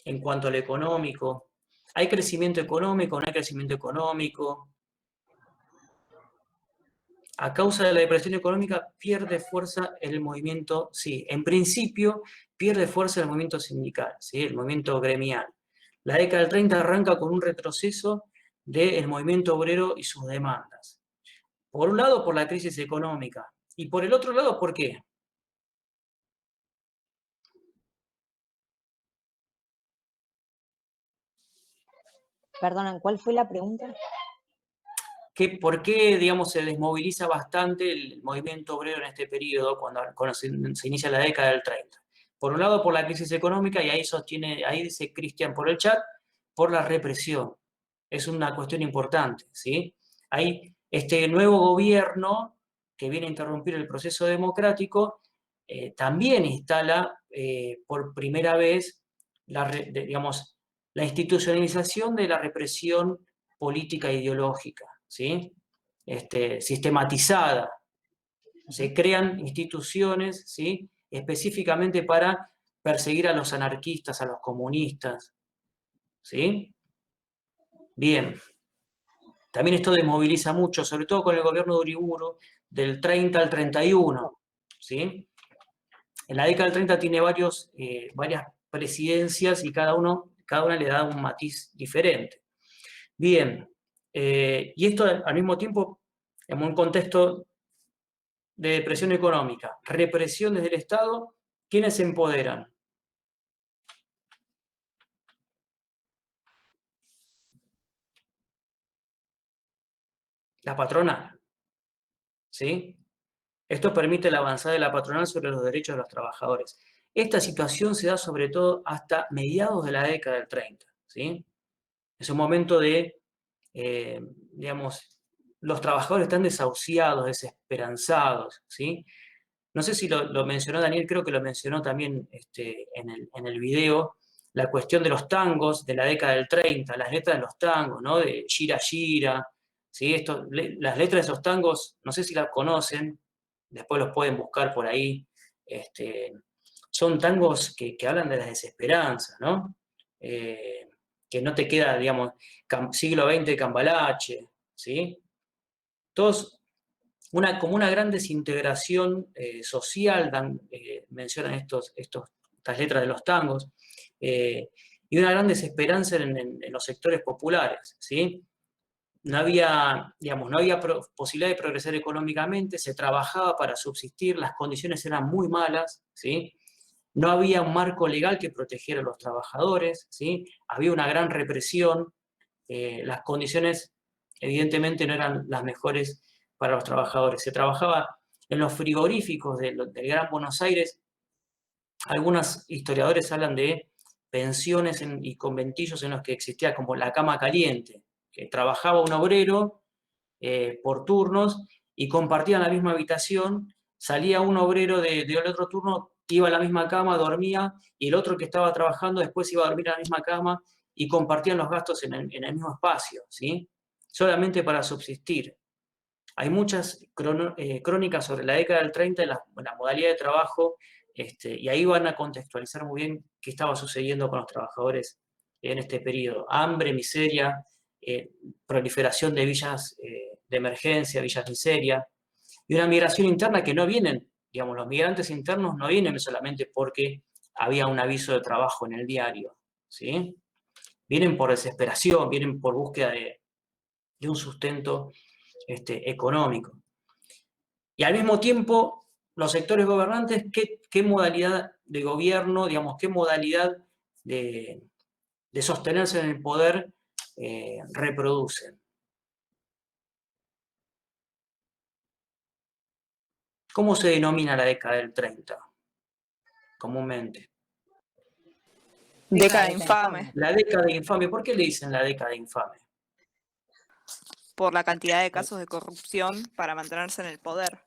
En cuanto al económico, ¿hay crecimiento económico? ¿No hay crecimiento económico? A causa de la depresión económica pierde fuerza el movimiento, sí, en principio pierde fuerza el movimiento sindical, ¿sí? El movimiento gremial. La década del 30 arranca con un retroceso del movimiento obrero y sus demandas. Por un lado, por la crisis económica. Y por el otro lado, ¿por qué? Perdonan, ¿cuál fue la pregunta? ¿Por qué, digamos, se desmoviliza bastante el movimiento obrero en este periodo, cuando se inicia la década del 30? Por un lado, por la crisis económica, y ahí dice Cristian por el chat, por la represión. Es una cuestión importante, ¿sí? Hay este nuevo gobierno que viene a interrumpir el proceso democrático, también instala por primera vez la institucionalización de la represión política e ideológica, ¿sí? Sistematizada. Se crean instituciones, ¿sí? Específicamente para perseguir a los anarquistas, a los comunistas, ¿sí? Bien. También esto desmoviliza mucho, sobre todo con el gobierno de Uriburu, del 30 al 31, ¿sí? En la década del 30 tiene varias presidencias y cada una le da un matiz diferente. Bien, y esto al mismo tiempo, en un contexto de depresión económica, represión desde el Estado, ¿quiénes se empoderan? La patronal, ¿sí? Esto permite la avanzada de la patronal sobre los derechos de los trabajadores. Esta situación se da sobre todo hasta mediados de la década del 30, ¿sí? Es un momento de, digamos, los trabajadores están desahuciados, desesperanzados, ¿sí? No sé si lo mencionó Daniel, creo que lo mencionó también en el video, la cuestión de los tangos de la década del 30, las letras de los tangos, ¿no? De Gira Gira, ¿sí? Las letras de esos tangos, no sé si las conocen, después los pueden buscar por ahí. Son tangos que hablan de la desesperanza, ¿no? Que no te queda, digamos, siglo XX Cambalache, ¿sí? Todos como una gran desintegración social, mencionan estas letras de los tangos, y una gran desesperanza en los sectores populares, ¿sí? No había posibilidad de progresar económicamente, se trabajaba para subsistir, las condiciones eran muy malas, ¿sí? No había un marco legal que protegiera a los trabajadores, ¿sí? Había una gran represión, las condiciones evidentemente no eran las mejores para los trabajadores. Se trabajaba en los frigoríficos del Gran Buenos Aires. Algunos historiadores hablan de pensiones y conventillos en los que existía como la cama caliente, que trabajaba un obrero por turnos y compartían la misma habitación, salía un obrero del otro turno, iba a la misma cama, dormía, y el otro que estaba trabajando después iba a dormir a la misma cama y compartían los gastos en el mismo espacio, ¿sí? Solamente para subsistir. Hay muchas crónicas sobre la década del 30 y la modalidad de trabajo, y ahí van a contextualizar muy bien qué estaba sucediendo con los trabajadores en este periodo. Hambre, miseria, proliferación de villas de emergencia, villas miseria, y una migración interna que no vienen, digamos, los migrantes internos no vienen solamente porque había un aviso de trabajo en el diario, ¿sí? Vienen por desesperación, vienen por búsqueda de un sustento económico. Y al mismo tiempo, los sectores gobernantes, ¿qué modalidad de gobierno, digamos, qué modalidad de sostenerse en el poder reproducen? ¿Cómo se denomina la década del 30? Comúnmente. Década infame. La década infame. ¿Por qué le dicen la década infame? Por la cantidad de casos de corrupción para mantenerse en el poder.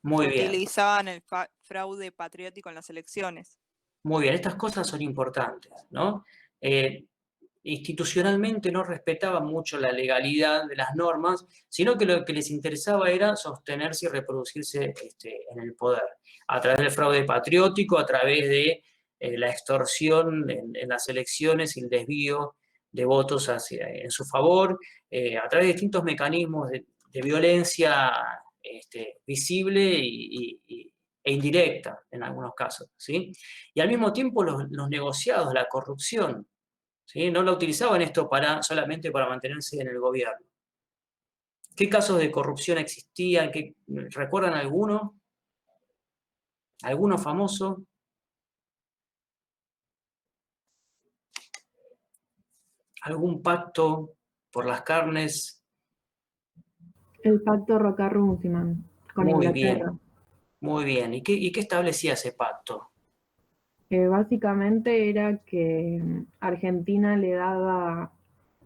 Muy bien. Utilizaban el fraude patriótico en las elecciones. Muy bien, estas cosas son importantes, ¿no? Institucionalmente no respetaban mucho la legalidad de las normas, sino que lo que les interesaba era sostenerse y reproducirse en el poder, a través del fraude patriótico, a través de la extorsión en las elecciones y el desvío de votos en su favor, a través de distintos mecanismos de violencia visible e indirecta en algunos casos, ¿sí? Y al mismo tiempo los negociados, la corrupción, ¿sí? No la utilizaban esto solamente para mantenerse en el gobierno. ¿Qué casos de corrupción existían? ¿Recuerdan alguno? ¿Alguno famoso? ¿Algún pacto por las carnes? El pacto Roca-Runciman con Inglaterra. Bien, muy bien. ¿Y qué establecía ese pacto? Básicamente era que Argentina le daba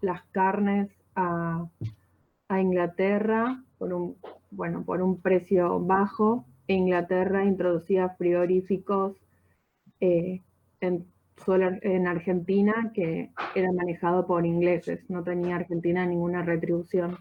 las carnes a Inglaterra por un precio bajo, e Inglaterra introducía frigoríficos en Argentina que era manejado por ingleses, no tenía Argentina ninguna retribución.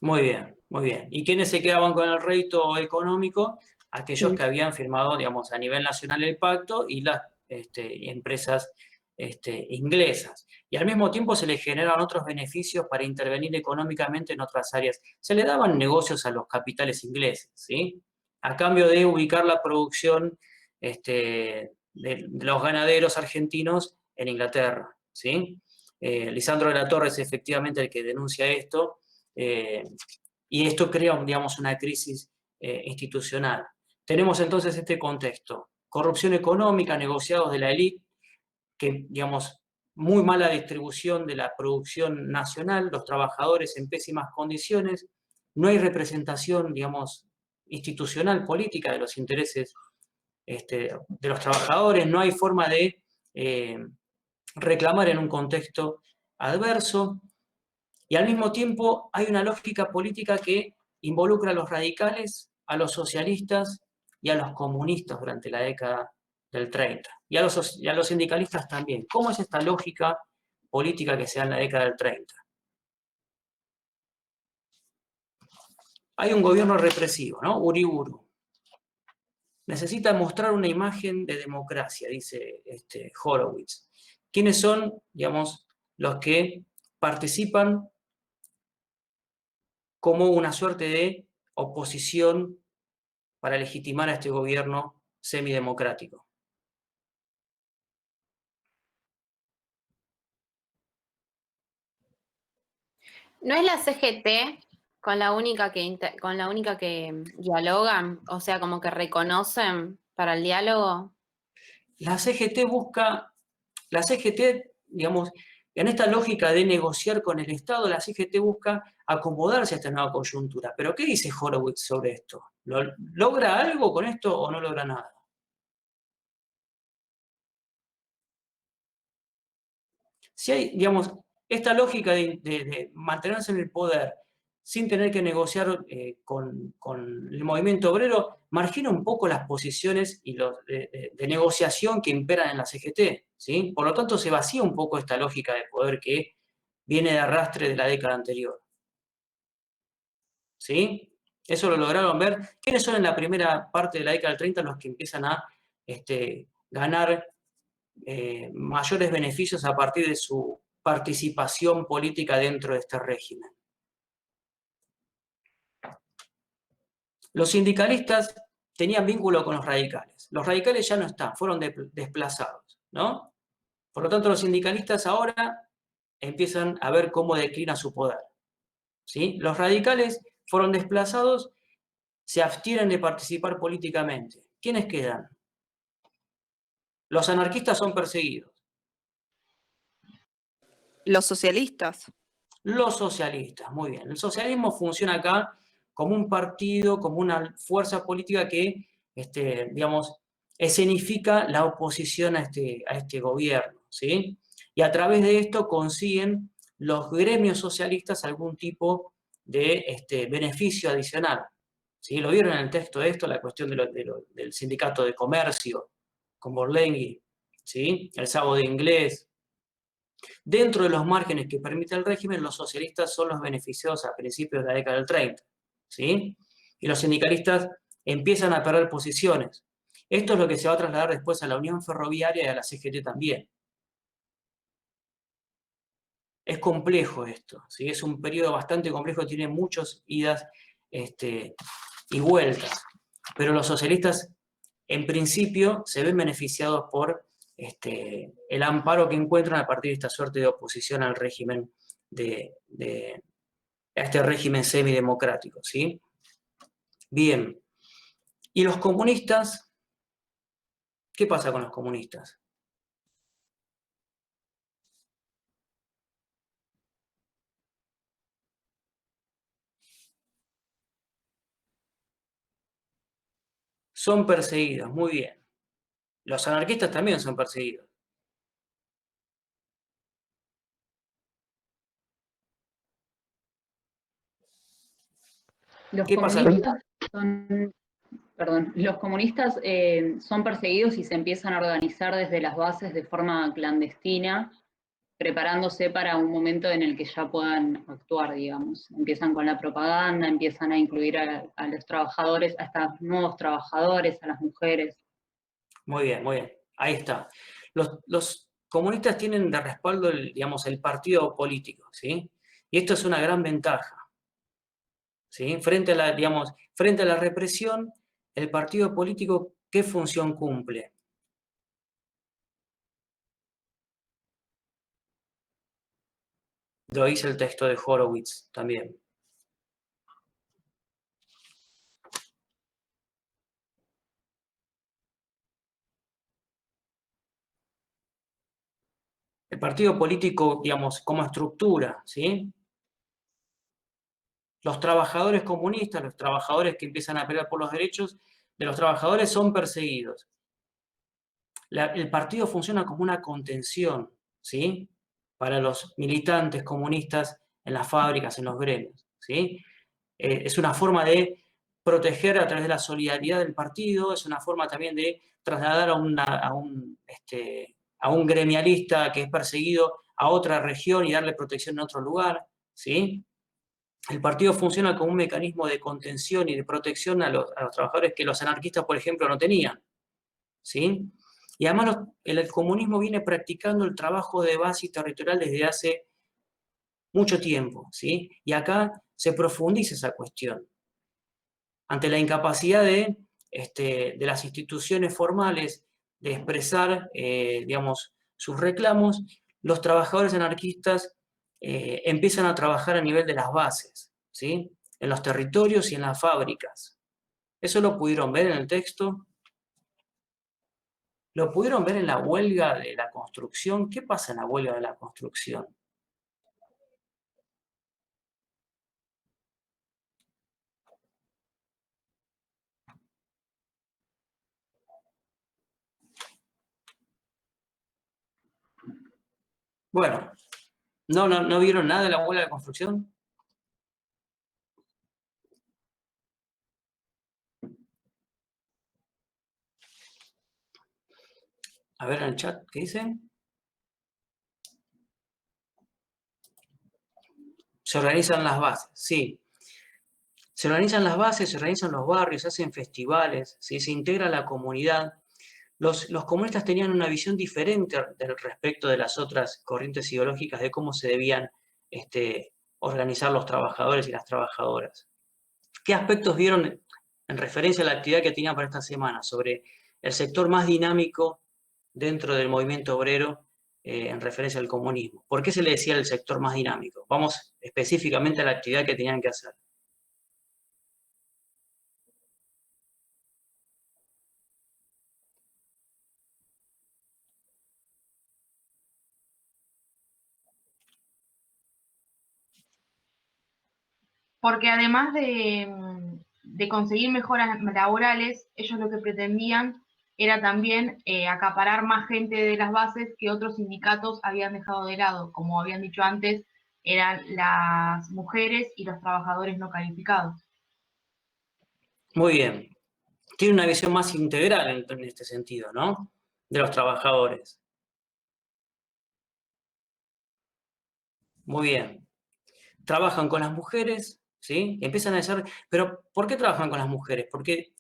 Muy bien, muy bien. ¿Y quiénes se quedaban con el rédito económico? Aquellos que habían firmado, digamos, a nivel nacional el pacto y las empresas inglesas. Y al mismo tiempo se les generaban otros beneficios para intervenir económicamente en otras áreas. Se le daban negocios a los capitales ingleses, ¿sí? A cambio de ubicar la producción de los ganaderos argentinos en Inglaterra, ¿sí? Lisandro de la Torre es efectivamente el que denuncia esto, y esto crea, digamos, una crisis institucional. Tenemos entonces este contexto: corrupción económica, negociados de la élite, que, digamos, muy mala distribución de la producción nacional, los trabajadores en pésimas condiciones, no hay representación, digamos, institucional, política de los intereses de los trabajadores, no hay forma de reclamar en un contexto adverso, y al mismo tiempo hay una lógica política que involucra a los radicales, a los socialistas y a los comunistas durante la década del 30, y a los sindicalistas también. ¿Cómo es esta lógica política que se da en la década del 30? Hay un gobierno represivo, ¿no? Uriburu. Necesita mostrar una imagen de democracia, dice Horowitz. ¿Quiénes son, digamos, los que participan como una suerte de oposición para legitimar a este gobierno semidemocrático? ¿No es la CGT con la única que dialogan? O sea, como que reconocen para el diálogo. La CGT, digamos, en esta lógica de negociar con el Estado, la CGT busca acomodarse a esta nueva coyuntura. ¿Pero qué dice Horowitz sobre esto? ¿Logra algo con esto o no logra nada? Si hay, digamos, esta lógica de mantenerse en el poder sin tener que negociar con el movimiento obrero, margina un poco las posiciones y de negociación que imperan en la CGT, ¿sí? Por lo tanto, se vacía un poco esta lógica de poder que viene de arrastre de la década anterior. ¿Sí? Eso lo lograron ver. ¿Quiénes son en la primera parte de la década del 30 los que empiezan a ganar mayores beneficios a partir de su participación política dentro de este régimen? Los sindicalistas tenían vínculo con los radicales. Los radicales ya no están, fueron desplazados, ¿no? Por lo tanto, los sindicalistas ahora empiezan a ver cómo declina su poder, ¿sí? Los radicales fueron desplazados, se abstienen de participar políticamente. ¿Quiénes quedan? Los anarquistas son perseguidos. Los socialistas. Los socialistas, muy bien. El socialismo funciona acá como un partido, como una fuerza política que, digamos, escenifica la oposición a este gobierno, ¿sí? Y a través de esto consiguen los gremios socialistas algún tipo de beneficio adicional, ¿sí? Lo vieron en el texto de esto, la cuestión del sindicato de comercio, con Borlenghi, ¿sí? El sábado de inglés. Dentro de los márgenes que permite el régimen, los socialistas son los beneficiados a principios de la década del 30, ¿sí? Y los sindicalistas empiezan a perder posiciones. Esto es lo que se va a trasladar después a la Unión Ferroviaria y a la CGT también. Es complejo esto, ¿sí? Es un periodo bastante complejo, tiene muchas idas y vueltas. Pero los socialistas, en principio, se ven beneficiados por el amparo que encuentran a partir de esta suerte de oposición al régimen a este régimen semidemocrático, ¿sí? Bien. ¿Y los comunistas? ¿Qué pasa con los comunistas? Son perseguidos, muy bien. Los anarquistas también son perseguidos. Los ¿Qué pasa? comunistas son, perdón, los comunistas son perseguidos y se empiezan a organizar desde las bases de forma clandestina, preparándose para un momento en el que ya puedan actuar, digamos. Empiezan con la propaganda, empiezan a incluir a los trabajadores, hasta nuevos trabajadores, a las mujeres. Muy bien, muy bien. Ahí está. Los comunistas tienen de respaldo, digamos, el partido político, ¿sí? Y esto es una gran ventaja, ¿sí? Frente a la represión, el partido político, ¿qué función cumple? Lo dice el texto de Horowitz también. El partido político, digamos, como estructura, ¿sí? Los trabajadores comunistas, los trabajadores que empiezan a pelear por los derechos de los trabajadores son perseguidos. El partido funciona como una contención, ¿sí? Para los militantes comunistas en las fábricas, en los gremios, ¿sí? Es una forma de proteger a través de la solidaridad del partido, es una forma también de trasladar a un gremialista que es perseguido a otra región y darle protección en otro lugar, ¿sí? El partido funciona como un mecanismo de contención y de protección a los trabajadores que los anarquistas, por ejemplo, no tenían, ¿sí? Y además el comunismo viene practicando el trabajo de base territorial desde hace mucho tiempo, ¿sí? Y acá se profundiza esa cuestión. Ante la incapacidad de las instituciones formales de expresar, digamos, sus reclamos, los trabajadores anarquistas empiezan a trabajar a nivel de las bases, ¿sí? En los territorios y en las fábricas. ¿Eso lo pudieron ver en el texto? ¿Lo pudieron ver en la huelga de la construcción? ¿Qué pasa en la huelga de la construcción? Bueno, ¿no vieron nada de la huelga de construcción? A ver en el chat, ¿qué dicen? Se organizan las bases, sí. Se organizan las bases, se organizan los barrios, se hacen festivales, ¿sí? Se integra la comunidad. Los comunistas tenían una visión diferente respecto de las otras corrientes ideológicas de cómo se debían organizar los trabajadores y las trabajadoras. ¿Qué aspectos vieron en referencia a la actividad que tenían para esta semana sobre el sector más dinámico dentro del movimiento obrero en referencia al comunismo? ¿Por qué se le decía el sector más dinámico? Vamos específicamente a la actividad que tenían que hacer. Porque además de conseguir mejoras laborales, ellos lo que pretendían era también acaparar más gente de las bases que otros sindicatos habían dejado de lado. Como habían dicho antes, eran las mujeres y los trabajadores no calificados. Muy bien. Tiene una visión más integral en este sentido, ¿no? De los trabajadores. Muy bien. Trabajan con las mujeres, ¿sí? Empiezan a decir, pero ¿por qué trabajan con las mujeres? Porque,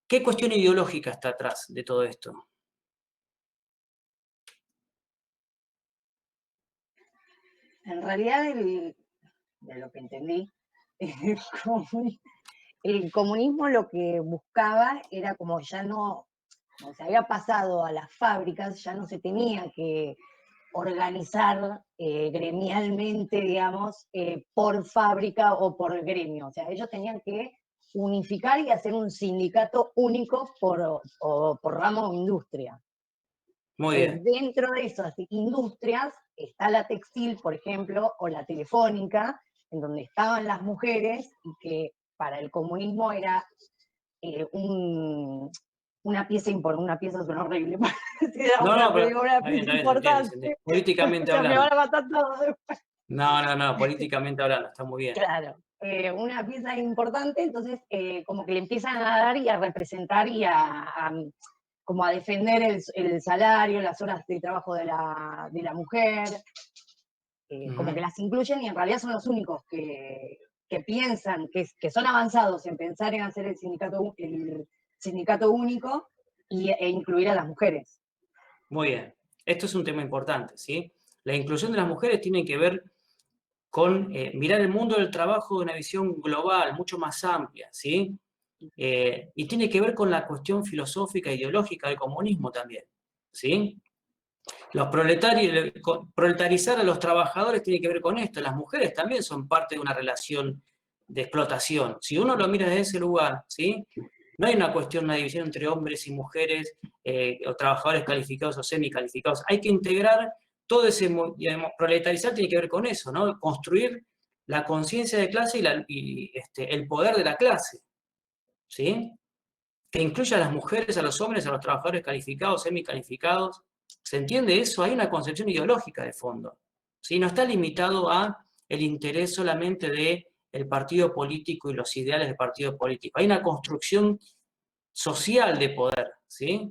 ¿qué cuestión ideológica está atrás de todo esto? En realidad, de lo que entendí, el comunismo lo que buscaba era como ya no, como se había pasado a las fábricas, ya no se tenía que organizar gremialmente, digamos, por fábrica o por gremio. O sea, ellos tenían que unificar y hacer un sindicato único por ramo o industria. Muy bien. Dentro de esas industrias está la textil, por ejemplo, o la telefónica, en donde estaban las mujeres y que para el comunismo era una pieza suena horrible. Una pieza importante. Políticamente Me van a hablando. matar todos después. No, políticamente hablando, está muy bien. Claro, una pieza importante, entonces como que le empiezan a dar y a representar y como a defender el salario, las horas de trabajo de la mujer, como que las incluyen y en realidad son los únicos que piensan, que son avanzados en pensar en hacer el sindicato único e incluir a las mujeres. Muy bien. Esto es un tema importante, ¿sí? La inclusión de las mujeres tiene que ver con mirar el mundo del trabajo de una visión global, mucho más amplia, ¿sí? Y tiene que ver con la cuestión filosófica e ideológica del comunismo también, ¿sí? Los proletarizar a los trabajadores tiene que ver con esto. Las mujeres también son parte de una relación de explotación. Si uno lo mira desde ese lugar, ¿sí? No hay una cuestión, una división entre hombres y mujeres, o trabajadores calificados o semicalificados. Hay que integrar todo ese, digamos, proletarizar tiene que ver con eso, ¿no? Construir la conciencia de clase y el poder de la clase, ¿sí? Que incluya a las mujeres, a los hombres, a los trabajadores calificados, semicalificados. ¿Se entiende eso? Hay una concepción ideológica de fondo, ¿sí? No está limitado a el interés solamente del partido político y los ideales del partido político. Hay una construcción social de poder, ¿sí?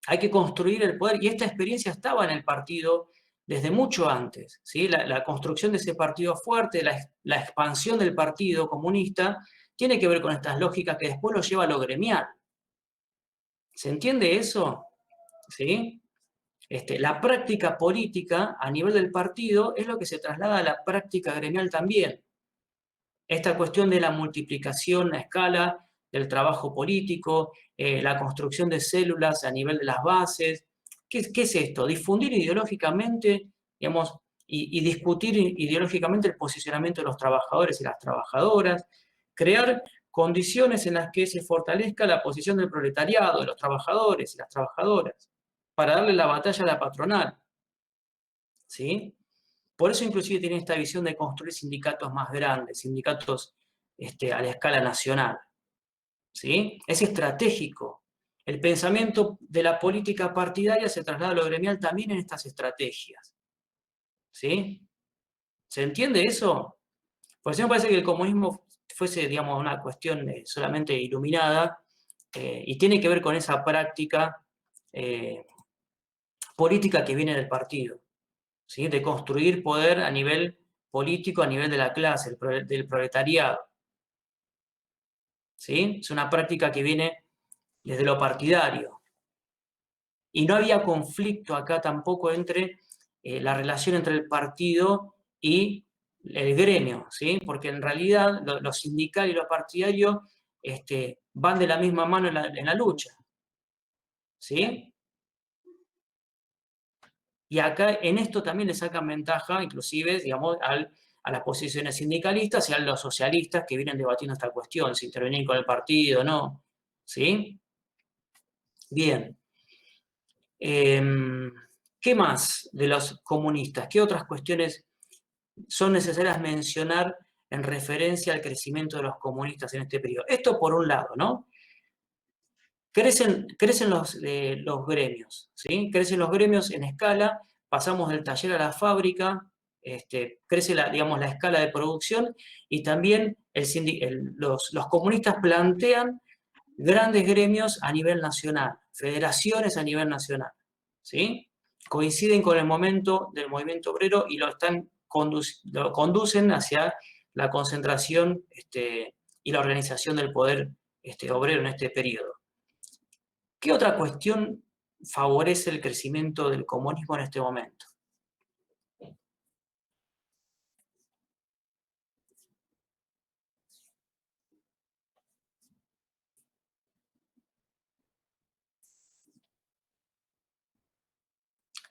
Hay que construir el poder, y esta experiencia estaba en el partido desde mucho antes, ¿sí? La construcción de ese partido fuerte, la expansión del partido comunista, tiene que ver con estas lógicas que después lo lleva a lo gremial. ¿Se entiende eso? ¿Sí? La práctica política a nivel del partido es lo que se traslada a la práctica gremial también. Esta cuestión de la multiplicación a escala del trabajo político, la construcción de células a nivel de las bases. ¿Qué es esto? Difundir ideológicamente, digamos, y discutir ideológicamente el posicionamiento de los trabajadores y las trabajadoras, crear condiciones en las que se fortalezca la posición del proletariado, de los trabajadores y las trabajadoras, para darle la batalla a la patronal, ¿sí? Por eso inclusive tiene esta visión de construir sindicatos más grandes, sindicatos a la escala nacional, ¿sí? Es estratégico. el pensamiento de la política partidaria se traslada a lo gremial también en estas estrategias. ¿Sí? ¿Se entiende eso? Por eso me parece que el comunismo fuese, digamos, una cuestión solamente iluminada y tiene que ver con esa práctica política que viene del partido, ¿sí? De construir poder a nivel político, a nivel de la clase, del proletariado. ¿Sí? Es una práctica que viene desde lo partidario. Y no había conflicto acá tampoco entre la relación entre el partido y el gremio, ¿sí? Porque en realidad lo sindical y lo partidario van de la misma mano en la lucha. ¿Sí? Y acá en esto también le sacan ventaja, inclusive, digamos, a las posiciones sindicalistas y a los socialistas que vienen debatiendo esta cuestión, si intervenir con el partido o no. ¿Sí? Bien. ¿Qué más de los comunistas? ¿Qué otras cuestiones son necesarias mencionar en referencia al crecimiento de los comunistas en este periodo? Esto por un lado, ¿no? Crecen los gremios, ¿sí? Crecen los gremios en escala, pasamos del taller a la fábrica, crece digamos, la escala de producción y también los comunistas plantean grandes gremios a nivel nacional, federaciones a nivel nacional, ¿sí? Coinciden con el momento del movimiento obrero y lo conducen hacia la concentración y la organización del poder obrero en este periodo. ¿Qué otra cuestión favorece el crecimiento del comunismo en este momento?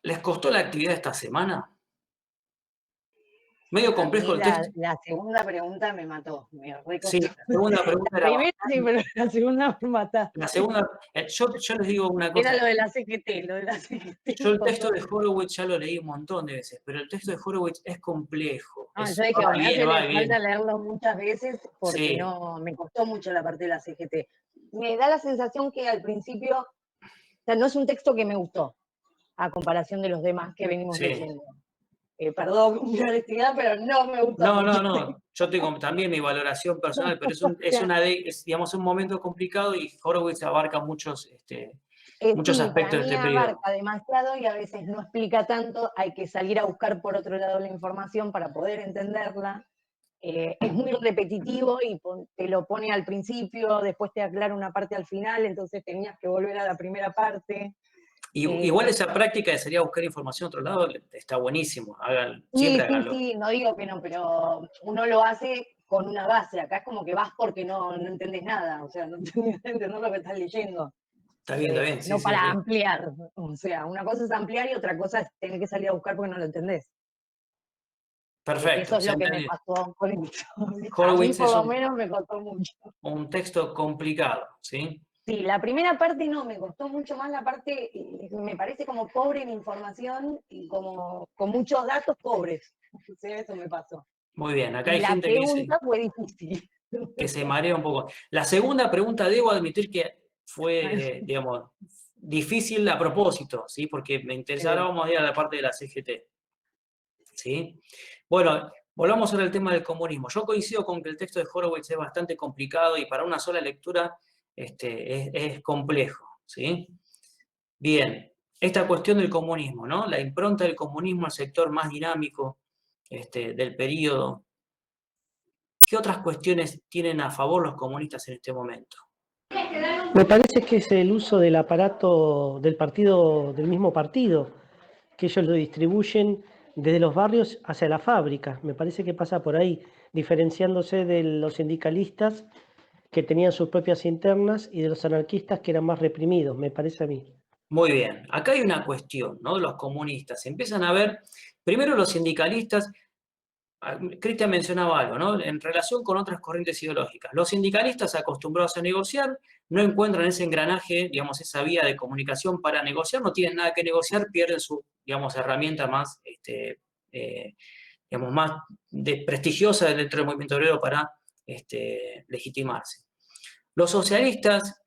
¿Les costó la actividad esta semana? Medio complejo el texto. La segunda pregunta me mató. Sí, la segunda pregunta era... La primera sí, pero la segunda me mataste. La segunda, yo les digo una cosa. Era lo de la CGT, lo de la CGT. Yo el texto de Horowitz ya lo leí un montón de veces, pero el texto de Horowitz es complejo. Yo dije, bueno, hace falta leerlo muchas veces porque sí. no, me costó mucho la parte de la CGT. Me da la sensación que al principio, o sea, no es un texto que me gustó, a comparación de los demás que venimos leyendo. Perdón mi honestidad, pero no me gustó. No. Yo tengo también mi valoración personal, pero es digamos, un momento complicado y Horowitz abarca muchos aspectos de este periodo. Abarca demasiado y a veces no explica tanto, hay que salir a buscar por otro lado la información para poder entenderla. Es muy repetitivo y te lo pone al principio, después te aclara una parte al final, entonces tenías que volver a la primera parte. Igual esa práctica de salir a buscar información a otro lado está buenísimo. Siempre háganlo. Sí, no digo que no, pero uno lo hace con una base. Acá es como que vas porque no entendés nada, o sea, no entendés lo que estás leyendo. Está bien. No para ampliar. O sea, una cosa es ampliar y otra cosa es tener que salir a buscar porque no lo entendés. Perfecto. Eso es lo que me pasó con esto. Horowitz a mí por lo menos me costó mucho. Un texto complicado, ¿sí? Sí, la primera parte no, me costó mucho más la parte, me parece como pobre en información y como con muchos datos pobres. O sea, eso me pasó. Muy bien, acá hay gente que dice... La pregunta fue difícil. Que se marea un poco. La segunda pregunta debo admitir que fue, digamos, difícil a propósito, ¿sí? Porque me interesaba, vamos a ir a la parte de la CGT. ¿Sí? Bueno, volvamos ahora al tema del comunismo. Yo coincido con que el texto de Horowitz es bastante complicado y para una sola lectura es complejo, ¿sí? Bien, esta cuestión del comunismo, ¿no? La impronta del comunismo al sector más dinámico del periodo. ¿Qué otras cuestiones tienen a favor los comunistas en este momento? Me parece que es el uso del aparato del mismo partido, que ellos lo distribuyen desde los barrios hacia la fábrica. Me parece que pasa por ahí, diferenciándose de los sindicalistas que tenían sus propias internas y de los anarquistas que eran más reprimidos, me parece a mí. Muy bien, acá hay una cuestión, ¿no? Los comunistas empiezan a ver, primero los sindicalistas, Cristian mencionaba algo, ¿no? En relación con otras corrientes ideológicas. Los sindicalistas acostumbrados a negociar no encuentran ese engranaje, digamos, esa vía de comunicación para negociar, no tienen nada que negociar, pierden su, digamos, herramienta más, digamos, más prestigiosa dentro del movimiento obrero para legitimarse. Los socialistas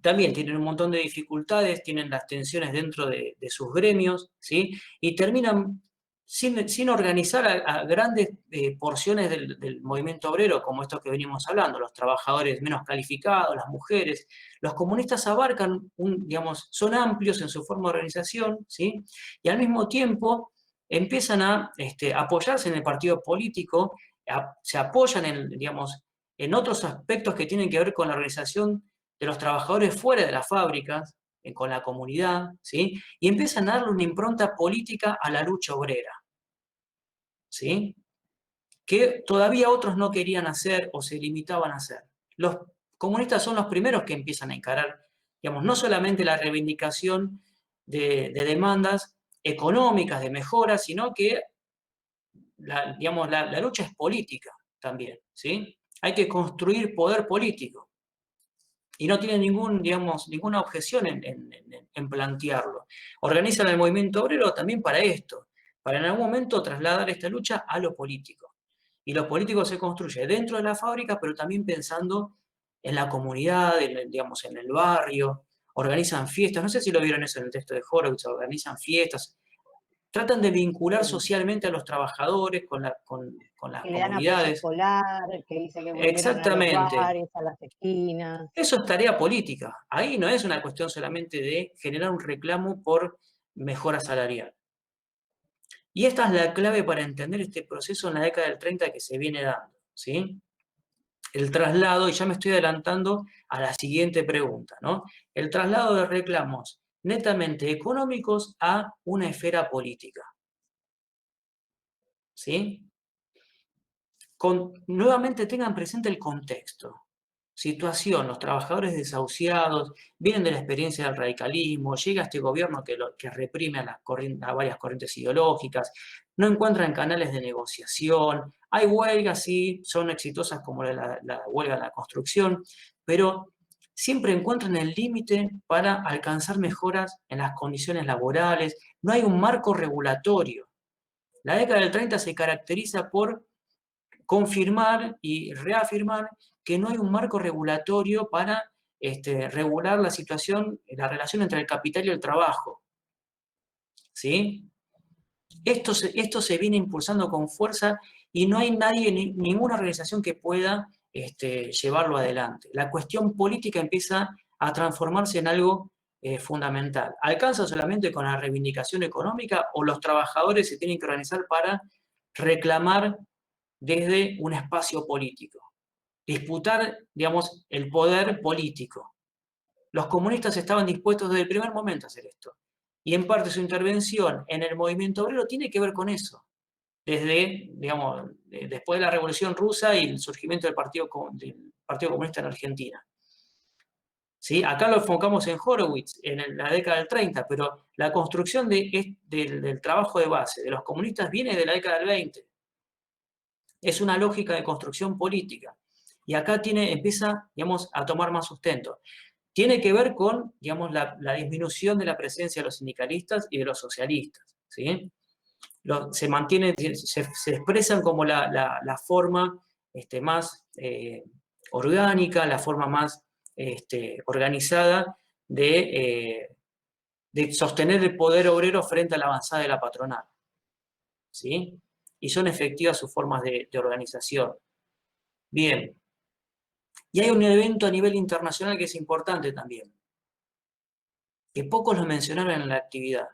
también tienen un montón de dificultades, tienen las tensiones dentro de sus gremios, ¿sí? Y terminan sin organizar a grandes porciones del movimiento obrero, como estos que venimos hablando, los trabajadores menos calificados, las mujeres. Los comunistas abarcan, digamos, son amplios en su forma de organización, ¿sí? Y al mismo tiempo empiezan a apoyarse en el partido político, se apoyan digamos, en otros aspectos que tienen que ver con la organización de los trabajadores fuera de las fábricas, con la comunidad, ¿sí? Y empiezan a darle una impronta política a la lucha obrera, ¿sí? Que todavía otros no querían hacer o se limitaban a hacer. Los comunistas son los primeros que empiezan a encarar, digamos, no solamente la reivindicación de demandas económicas, de mejoras, sino que digamos, la lucha es política también, ¿sí? Hay que construir poder político. Y no tienen ninguna objeción en plantearlo. Organizan el movimiento obrero también para esto, para en algún momento trasladar esta lucha a lo político. Y lo político se construye dentro de la fábrica, pero también pensando en la comunidad, digamos, en el barrio. Organizan fiestas, no sé si lo vieron eso en el texto de Horowitz, organizan fiestas. Tratan de vincular socialmente a los trabajadores con las Que le dan apoyo comunidades. escolar, que dice que volvieron Exactamente. a los bares, a las esquinas. Eso es tarea política. Ahí no es una cuestión solamente de generar un reclamo por mejora salarial. Y esta es la clave para entender este proceso en la década del 30 que se viene dando, ¿sí? El traslado, y ya me estoy adelantando a la siguiente pregunta, ¿no? El traslado de reclamos netamente económicos a una esfera política, ¿sí? Nuevamente tengan presente el contexto. Situación, los trabajadores desahuciados, vienen de la experiencia del radicalismo, llega este gobierno que reprime a varias corrientes ideológicas, no encuentran canales de negociación, hay huelgas, sí, son exitosas como la huelga en la construcción, pero siempre encuentran el límite para alcanzar mejoras en las condiciones laborales, no hay un marco regulatorio. La década del 30 se caracteriza por confirmar y reafirmar que no hay un marco regulatorio para regular la situación, la relación entre el capital y el trabajo, ¿sí? Esto se viene impulsando con fuerza y no hay nadie, ninguna organización que pueda llevarlo adelante. La cuestión política empieza a transformarse en algo fundamental. ¿Alcanza solamente con la reivindicación económica o los trabajadores se tienen que organizar para reclamar desde un espacio político? Disputar, digamos, el poder político. Los comunistas estaban dispuestos desde el primer momento a hacer esto. Y en parte su intervención en el movimiento obrero tiene que ver con eso. Desde, digamos, después de la Revolución Rusa y el surgimiento del Partido Comunista en Argentina. ¿Sí? Acá lo enfocamos en Horowitz, en la década del 30, pero la construcción del trabajo de base de los comunistas viene de la década del 20. Es una lógica de construcción política. Y acá empieza, digamos, a tomar más sustento. Tiene que ver con, digamos, la disminución de la presencia de los sindicalistas y de los socialistas, ¿sí? Se mantienen, se expresan como la forma más orgánica, la forma más organizada de sostener el poder obrero frente a la avanzada de la patronal, ¿sí? Y son efectivas sus formas de organización. Bien. Y hay un evento a nivel internacional que es importante también, que pocos lo mencionaron en la actividad.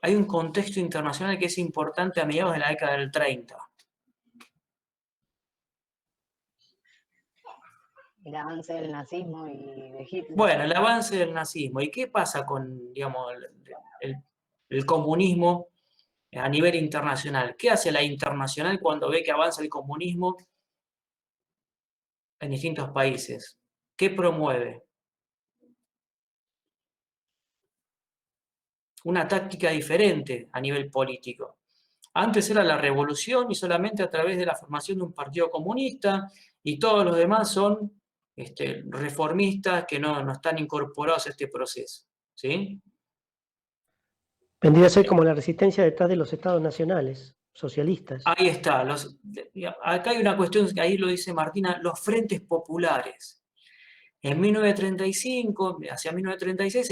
Hay un contexto internacional que es importante a mediados de la década del 30. El avance del nazismo y de Hitler. Bueno, el avance del nazismo. ¿Y qué pasa con, digamos, el comunismo a nivel internacional? ¿Qué hace la internacional cuando ve que avanza el comunismo en distintos países? ¿Qué promueve? Una táctica diferente a nivel político. Antes era la revolución y solamente a través de la formación de un partido comunista y todos los demás son reformistas que no están incorporados a este proceso, ¿sí? Vendría a ser como la resistencia detrás de los estados nacionales. socialistas. Ahí está. Acá hay una cuestión, que ahí lo dice Martina, los frentes populares. En 1935, hacia 1936,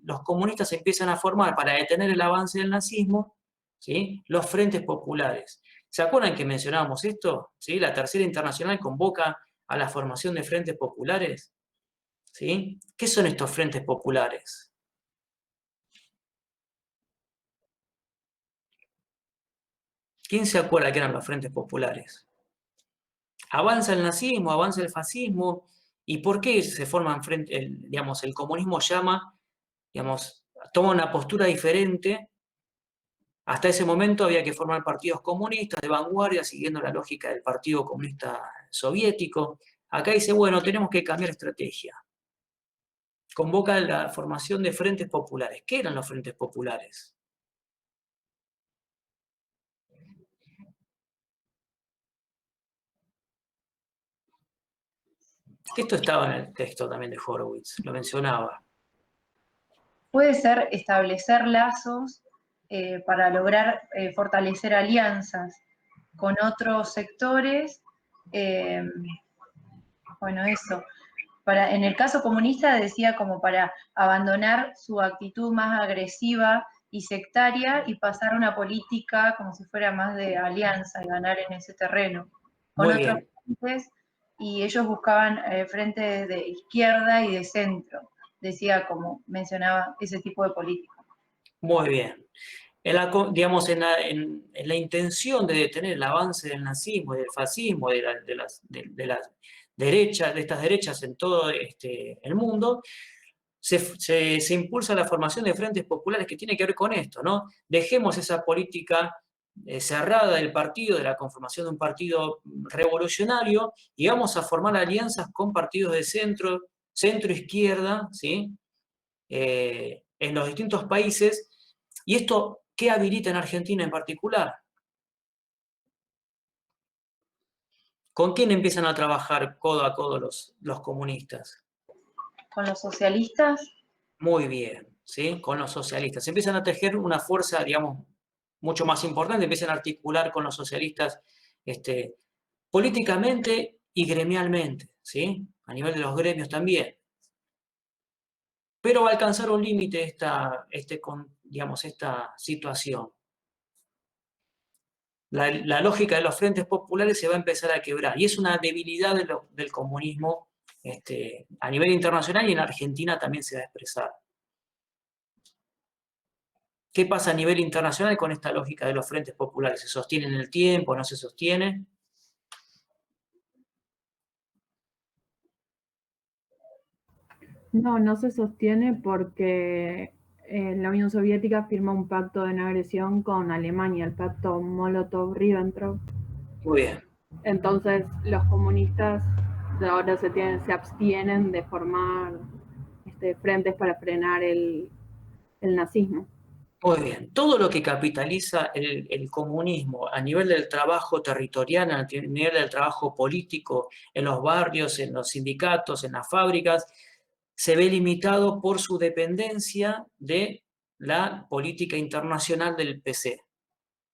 los comunistas empiezan a formar, para detener el avance del nazismo, ¿sí?, los frentes populares. ¿Se acuerdan que mencionábamos esto? ¿Sí? La Tercera Internacional convoca a la formación de frentes populares. ¿Sí? ¿Qué son estos frentes populares? ¿Quién se acuerda que eran los frentes populares? Avanza el nazismo, avanza el fascismo. ¿Y por qué se forman frentes? Digamos, el comunismo toma una postura diferente. Hasta ese momento había que formar partidos comunistas de vanguardia, siguiendo la lógica del Partido Comunista Soviético. Acá dice, bueno, tenemos que cambiar estrategia. Convoca la formación de frentes populares. ¿Qué eran los frentes populares? Esto estaba en el texto también de Horowitz, lo mencionaba. Puede ser establecer lazos para lograr fortalecer alianzas con otros sectores. Bueno, eso. En el caso comunista decía como para abandonar su actitud más agresiva y sectaria y pasar a una política como si fuera más de alianza y ganar en ese terreno. Con Muy otros bien. frentes, y ellos buscaban frentes de izquierda y de centro. Decía, como mencionaba, ese tipo de política. Muy bien. En la intención de detener el avance del nazismo y del fascismo, de las derechas, de estas derechas en todo el mundo, se impulsa la formación de frentes populares que tiene que ver con esto, ¿no? Dejemos esa política cerrada del partido, de la conformación de un partido revolucionario, y vamos a formar alianzas con partidos de centro-izquierda, ¿sí? En los distintos países. ¿Y esto qué habilita en Argentina en particular? ¿Con quién empiezan a trabajar codo a codo los comunistas? ¿Con los socialistas? Muy bien, ¿sí? Con los socialistas. Empiezan a tejer una fuerza, digamos, mucho más importante, empiezan a articular con los socialistas políticamente y gremialmente, ¿sí? A nivel de los gremios también. Pero va a alcanzar un límite esta situación. La lógica de los frentes populares se va a empezar a quebrar, y es una debilidad del comunismo a nivel internacional, y en Argentina también se va a expresar. ¿Qué pasa a nivel internacional con esta lógica de los frentes populares? ¿Se sostiene en el tiempo? ¿No se sostiene? No, no se sostiene porque la Unión Soviética firma un pacto de no agresión con Alemania, el pacto Molotov-Ribbentrop. Muy bien. Entonces los comunistas ahora se abstienen de formar frentes para frenar el nazismo. Muy bien. Todo lo que capitaliza el comunismo a nivel del trabajo territorial, a nivel del trabajo político, en los barrios, en los sindicatos, en las fábricas, se ve limitado por su dependencia de la política internacional del PC,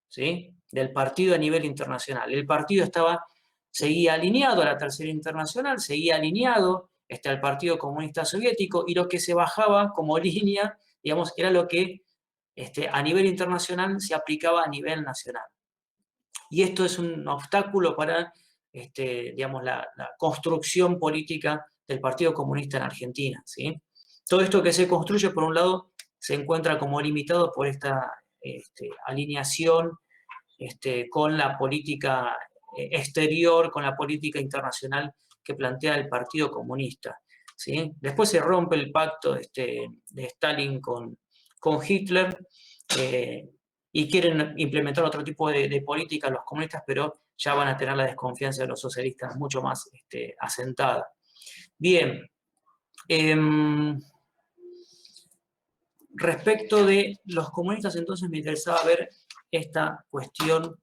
¿sí? Del partido a nivel internacional. El partido seguía alineado a la Tercera Internacional, seguía alineado al Partido Comunista Soviético, y lo que se bajaba como línea, digamos, era lo que a nivel internacional se aplicaba a nivel nacional. Y esto es un obstáculo para la construcción política del Partido Comunista en Argentina, ¿sí? Todo esto que se construye, por un lado, se encuentra como limitado por esta alineación con la política exterior, con la política internacional que plantea el Partido Comunista, ¿sí? Después se rompe el pacto de Stalin con Hitler, y quieren implementar otro tipo de política los comunistas, pero ya van a tener la desconfianza de los socialistas mucho más asentada. Bien. Respecto de los comunistas, entonces me interesaba ver esta cuestión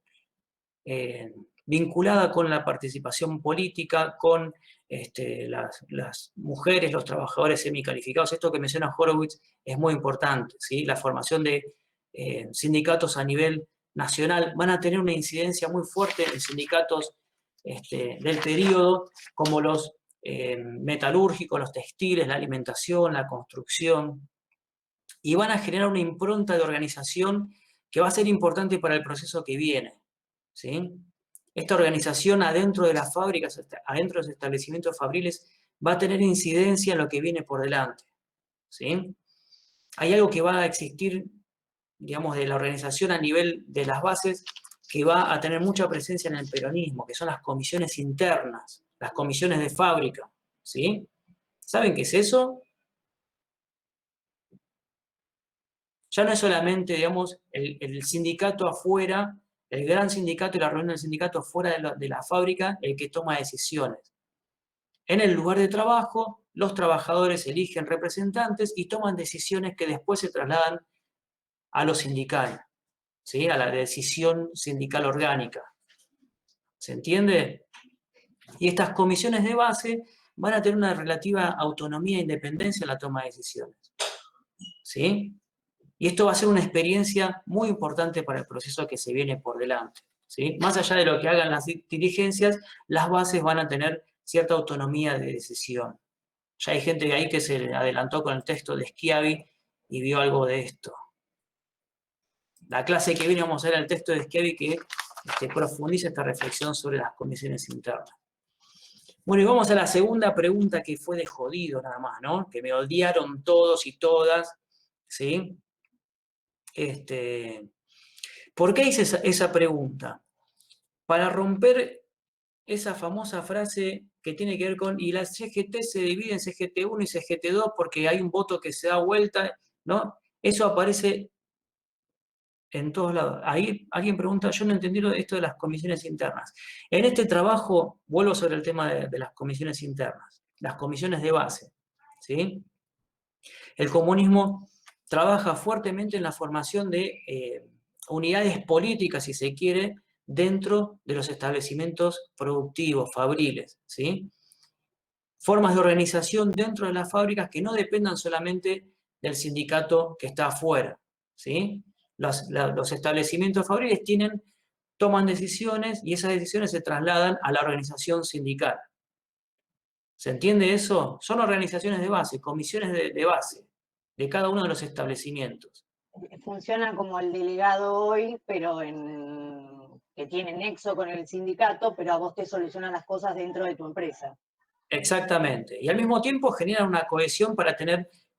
vinculada con la participación política, con las mujeres, los trabajadores semicalificados. Esto que menciona Horowitz es muy importante, ¿sí? La formación de sindicatos a nivel nacional van a tener una incidencia muy fuerte en sindicatos del periodo, como los metalúrgicos, los textiles, la alimentación, la construcción, y van a generar una impronta de organización que va a ser importante para el proceso que viene, ¿sí? Esta organización adentro de las fábricas, adentro de los establecimientos fabriles, va a tener incidencia en lo que viene por delante, ¿sí? Hay algo que va a existir, digamos, de la organización a nivel de las bases, que va a tener mucha presencia en el peronismo, que son las comisiones internas, las comisiones de fábrica, ¿sí? ¿Saben qué es eso? Ya no es solamente, digamos, el sindicato afuera, el gran sindicato y la reunión del sindicato fuera de la fábrica el que toma decisiones. En el lugar de trabajo, los trabajadores eligen representantes y toman decisiones que después se trasladan a lo sindical, ¿sí? A la decisión sindical orgánica. ¿Se entiende? Y estas comisiones de base van a tener una relativa autonomía e independencia en la toma de decisiones, ¿sí? Y esto va a ser una experiencia muy importante para el proceso que se viene por delante, ¿sí? Más allá de lo que hagan las dirigencias, las bases van a tener cierta autonomía de decisión. Ya hay gente de ahí que se adelantó con el texto de Schiavi y vio algo de esto. La clase que viene vamos a ver el texto de Schiavi que profundiza esta reflexión sobre las comisiones internas. Bueno, y vamos a la segunda pregunta que fue de jodido nada más, ¿no? Que me odiaron todos y todas, ¿sí? ¿Por qué hice esa pregunta? Para romper esa famosa frase que tiene que ver con, y la CGT se divide en CGT1 y CGT2 porque hay un voto que se da vuelta, ¿no? Eso aparece en todos lados. Ahí alguien pregunta, yo no entendí esto de las comisiones internas. En este trabajo, vuelvo sobre el tema de las comisiones internas, las comisiones de base, ¿sí? El comunismo trabaja fuertemente en la formación de unidades políticas, si se quiere, dentro de los establecimientos productivos, fabriles, ¿sí? Formas de organización dentro de las fábricas que no dependan solamente del sindicato que está afuera, ¿sí? Los establecimientos fabriles toman decisiones y esas decisiones se trasladan a la organización sindical. ¿Se entiende eso? Son organizaciones de base, comisiones de base de cada uno de los establecimientos. Funciona como el delegado hoy, pero que tiene nexo con el sindicato, pero a vos te solucionan las cosas dentro de tu empresa. Exactamente. Y al mismo tiempo generan una cohesión para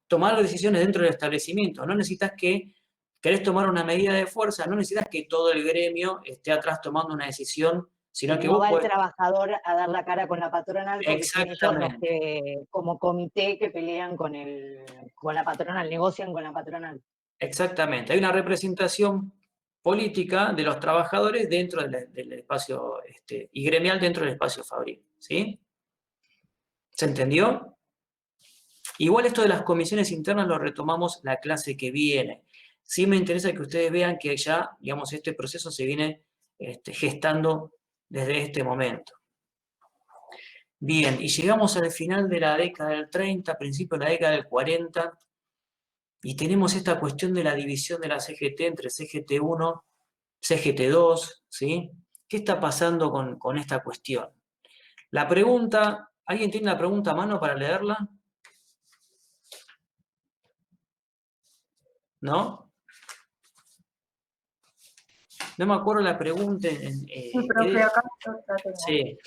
tomar decisiones dentro del establecimiento. No necesitas querés tomar una medida de fuerza, no necesitas que todo el gremio esté atrás tomando una decisión, sino que no vos va podés... el trabajador a dar la cara con la patronal, porque son ellos los que, como comité, que pelean con la patronal, negocian con la patronal. Exactamente. Hay una representación política de los trabajadores dentro del espacio y gremial dentro del espacio fabril, ¿sí? ¿Se entendió? Igual esto de las comisiones internas lo retomamos la clase que viene. Sí me interesa que ustedes vean que ya, digamos, este proceso se viene gestando desde este momento. Bien, y llegamos al final de la década del 30, principio de la década del 40, y tenemos esta cuestión de la división de la CGT entre CGT1, CGT2, ¿sí? ¿Qué está pasando con esta cuestión? La pregunta, ¿alguien tiene la pregunta a mano para leerla? ¿No? No me acuerdo la pregunta. Sí, profe, acá la tengo. Sí.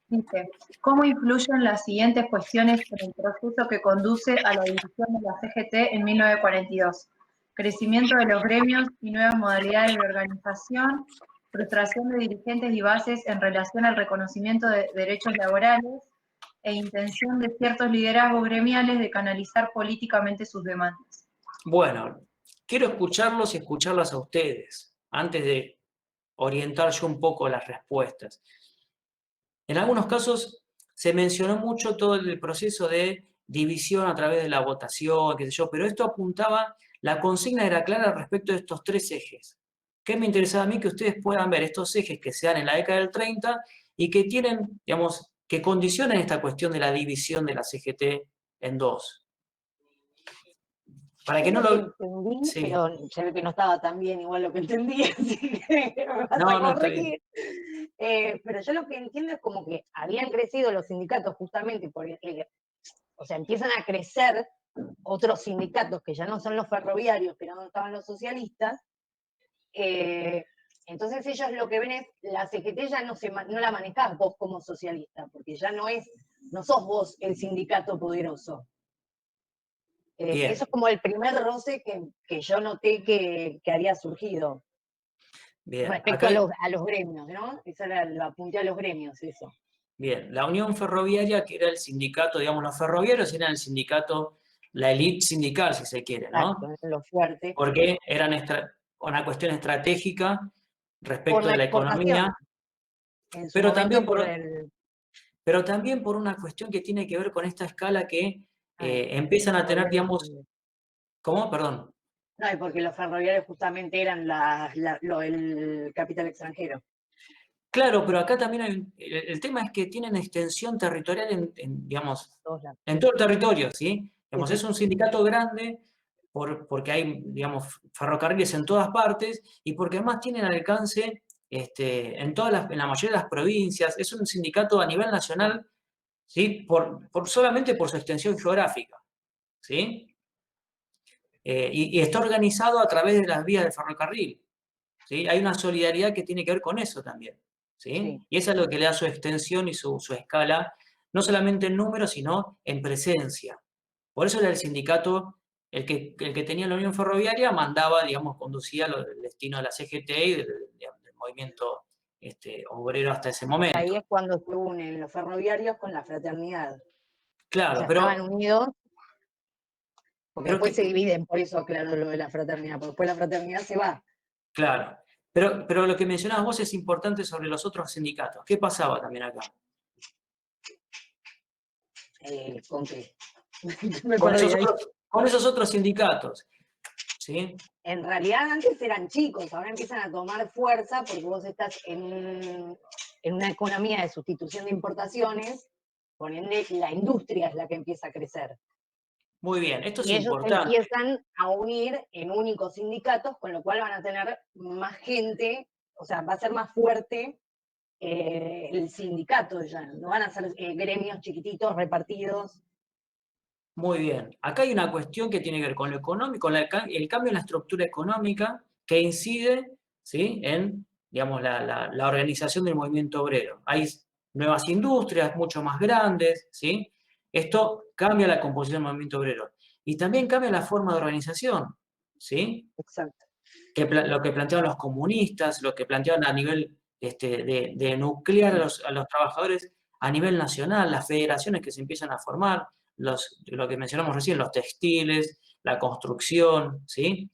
Dice, ¿cómo influyen las siguientes cuestiones en el proceso que conduce a la división de la CGT en 1942? Crecimiento de los gremios y nuevas modalidades de organización, frustración de dirigentes y bases en relación al reconocimiento de derechos laborales e intención de ciertos liderazgos gremiales de canalizar políticamente sus demandas. Bueno, quiero escucharlos y escucharlas a ustedes, antes de orientar yo un poco las respuestas. En algunos casos se mencionó mucho todo el proceso de división a través de la votación, qué sé yo, pero esto apuntaba, la consigna era clara respecto de estos tres ejes. ¿Qué me interesaba a mí? Que ustedes puedan ver estos ejes que se dan en la década del 30 y que tienen, digamos, que condicionan esta cuestión de la división de la CGT en dos. Para que Es no lo que lo... entendí, Sí. pero se ve que no estaba tan bien igual lo que entendí, así que me vas No, a no, está bien. corregir. Pero yo lo que entiendo es como que habían crecido los sindicatos justamente o sea, empiezan a crecer otros sindicatos que ya no son los ferroviarios, pero no estaban los socialistas. Entonces ellos lo que ven es, la CGT ya no la manejás vos como socialista, porque ya no sos vos el sindicato poderoso. Bien. Eso es como el primer roce que yo noté que había surgido. Bien. Respecto Acá a los gremios, ¿no? Eso lo apunté a los gremios, eso. Bien, la Unión Ferroviaria, que era el sindicato, digamos, los ferroviarios eran el sindicato, la élite sindical, si se quiere, ¿no? Exacto, lo fuerte. Porque eran una cuestión estratégica Por respecto la de la economía, exportación. En su pero momento también por una cuestión que tiene que ver con esta escala que empiezan a tener, digamos... ¿Cómo? Perdón. No, y porque los ferroviarios justamente eran el capital extranjero. Claro, pero acá también hay el tema es que tienen extensión territorial digamos, en todo el territorio, ¿sí? Digamos, Sí. es un sindicato grande porque hay, digamos, ferrocarriles en todas partes y porque además tienen alcance en la mayoría de las provincias. Es un sindicato a nivel nacional, ¿sí? Solamente por su extensión geográfica, ¿sí? Y está organizado a través de las vías del ferrocarril, ¿sí? Hay una solidaridad que tiene que ver con eso también, ¿sí? Sí. Y eso es lo que le da su extensión y su escala, no solamente en número, sino en presencia. Por eso era el sindicato, el que tenía la Unión Ferroviaria, mandaba, digamos, conducía el destino de la CGT y del movimiento obrero hasta ese momento. Ahí es cuando se unen los ferroviarios con la fraternidad. Claro, o sea, pero... estaban unidos, porque después se dividen, por eso, claro, lo de la fraternidad, porque después la fraternidad se va. Claro, pero lo que mencionabas vos es importante sobre los otros sindicatos. ¿Qué pasaba también acá? ¿Con qué? Con esos otros sindicatos, ¿sí? En realidad antes eran chicos, ahora empiezan a tomar fuerza porque vos estás en una economía de sustitución de importaciones, por ende la industria es la que empieza a crecer. Muy bien, esto es Y ellos importante. empiezan a unir en únicos sindicatos, con lo cual van a tener más gente, o sea, va a ser más fuerte el sindicato ya, no van a ser gremios chiquititos repartidos. Muy bien. Acá hay una cuestión que tiene que ver con lo económico, con el cambio en la estructura económica que incide, ¿sí? En, digamos, la organización del movimiento obrero. Hay nuevas industrias mucho más grandes, ¿sí? Esto cambia la composición del movimiento obrero. Y también cambia la forma de organización, ¿sí? Exacto. Lo que planteaban los comunistas, lo que planteaban a nivel de nuclear a los trabajadores a nivel nacional, las federaciones que se empiezan a formar, lo que mencionamos recién, los textiles, la construcción, ¿sí?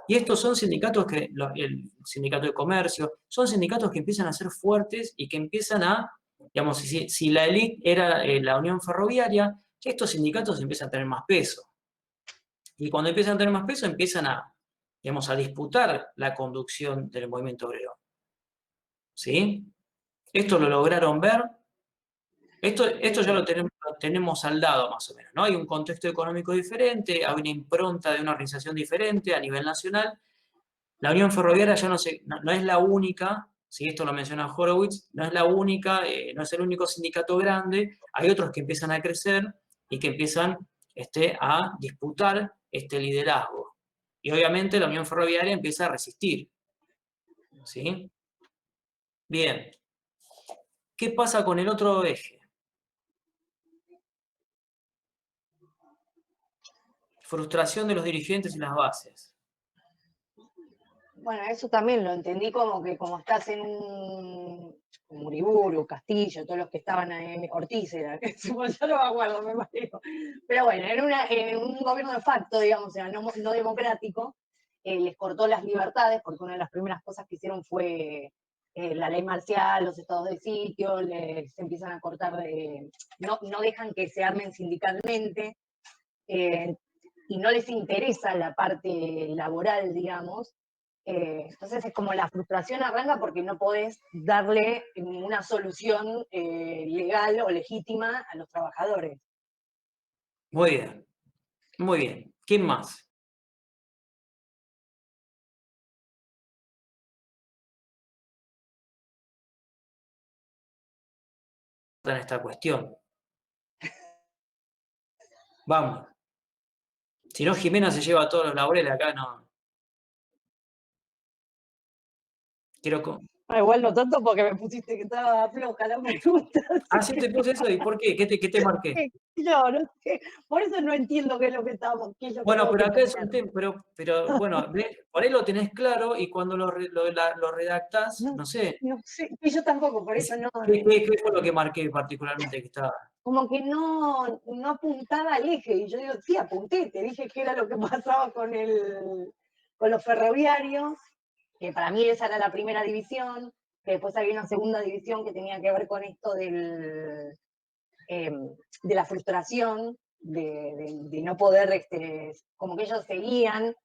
Y estos son sindicatos el sindicato de comercio, son sindicatos que empiezan a ser fuertes y que empiezan a, digamos, si la élite era la Unión Ferroviaria, estos sindicatos empiezan a tener más peso. Y cuando empiezan a tener más peso, empiezan digamos, a disputar la conducción del movimiento obrero. ¿Sí? Esto lo lograron ver. Esto ya lo tenemos saldado más o menos, ¿no? Hay un contexto económico diferente, hay una impronta de una organización diferente a nivel nacional. La Unión Ferroviaria ya no es la única, si esto lo menciona Horowitz, no es la única, no es el único sindicato grande, hay otros que empiezan a crecer y que empiezan a disputar este liderazgo. Y obviamente la Unión Ferroviaria empieza a resistir. ¿Sí? Bien. ¿Qué pasa con el otro eje? Frustración de los dirigentes y las bases. Bueno, eso también lo entendí como que como estás en como Uriburu, Castillo, todos los que estaban en Ortiz, era, yo no me acuerdo, me mareo. Pero bueno, en un gobierno de facto, digamos, no democrático, les cortó las libertades, porque una de las primeras cosas que hicieron fue la ley marcial, los estados de sitio, les empiezan a cortar, no dejan que se armen sindicalmente, y no les interesa la parte laboral, digamos. Entonces es como la frustración arranca porque no podés darle una solución legal o legítima a los trabajadores. Muy bien, muy bien. ¿Quién más? en esta cuestión. Vamos. Si no, Jimena se lleva todos los laureles, acá no. Igual no tanto porque me pusiste que estaba floja la pregunta. Ah, sí te puse eso, ¿y por qué? ¿Qué te marqué? Yo no sé, por eso no entiendo qué es lo que estamos, qué es lo que Bueno, tengo pero que acá es un poner. tema, pero bueno, por ahí lo tenés claro y cuando lo redactás, no sé. No sé, y yo tampoco, por eso no. ¿Qué fue lo que marqué particularmente que estaba? Como que no apuntaba al eje. Y yo digo, sí, apunté, te dije que era lo que pasaba con los ferroviarios, que para mí esa era la primera división, que después había una segunda división que tenía que ver con esto de la frustración, de no poder, como que ellos seguían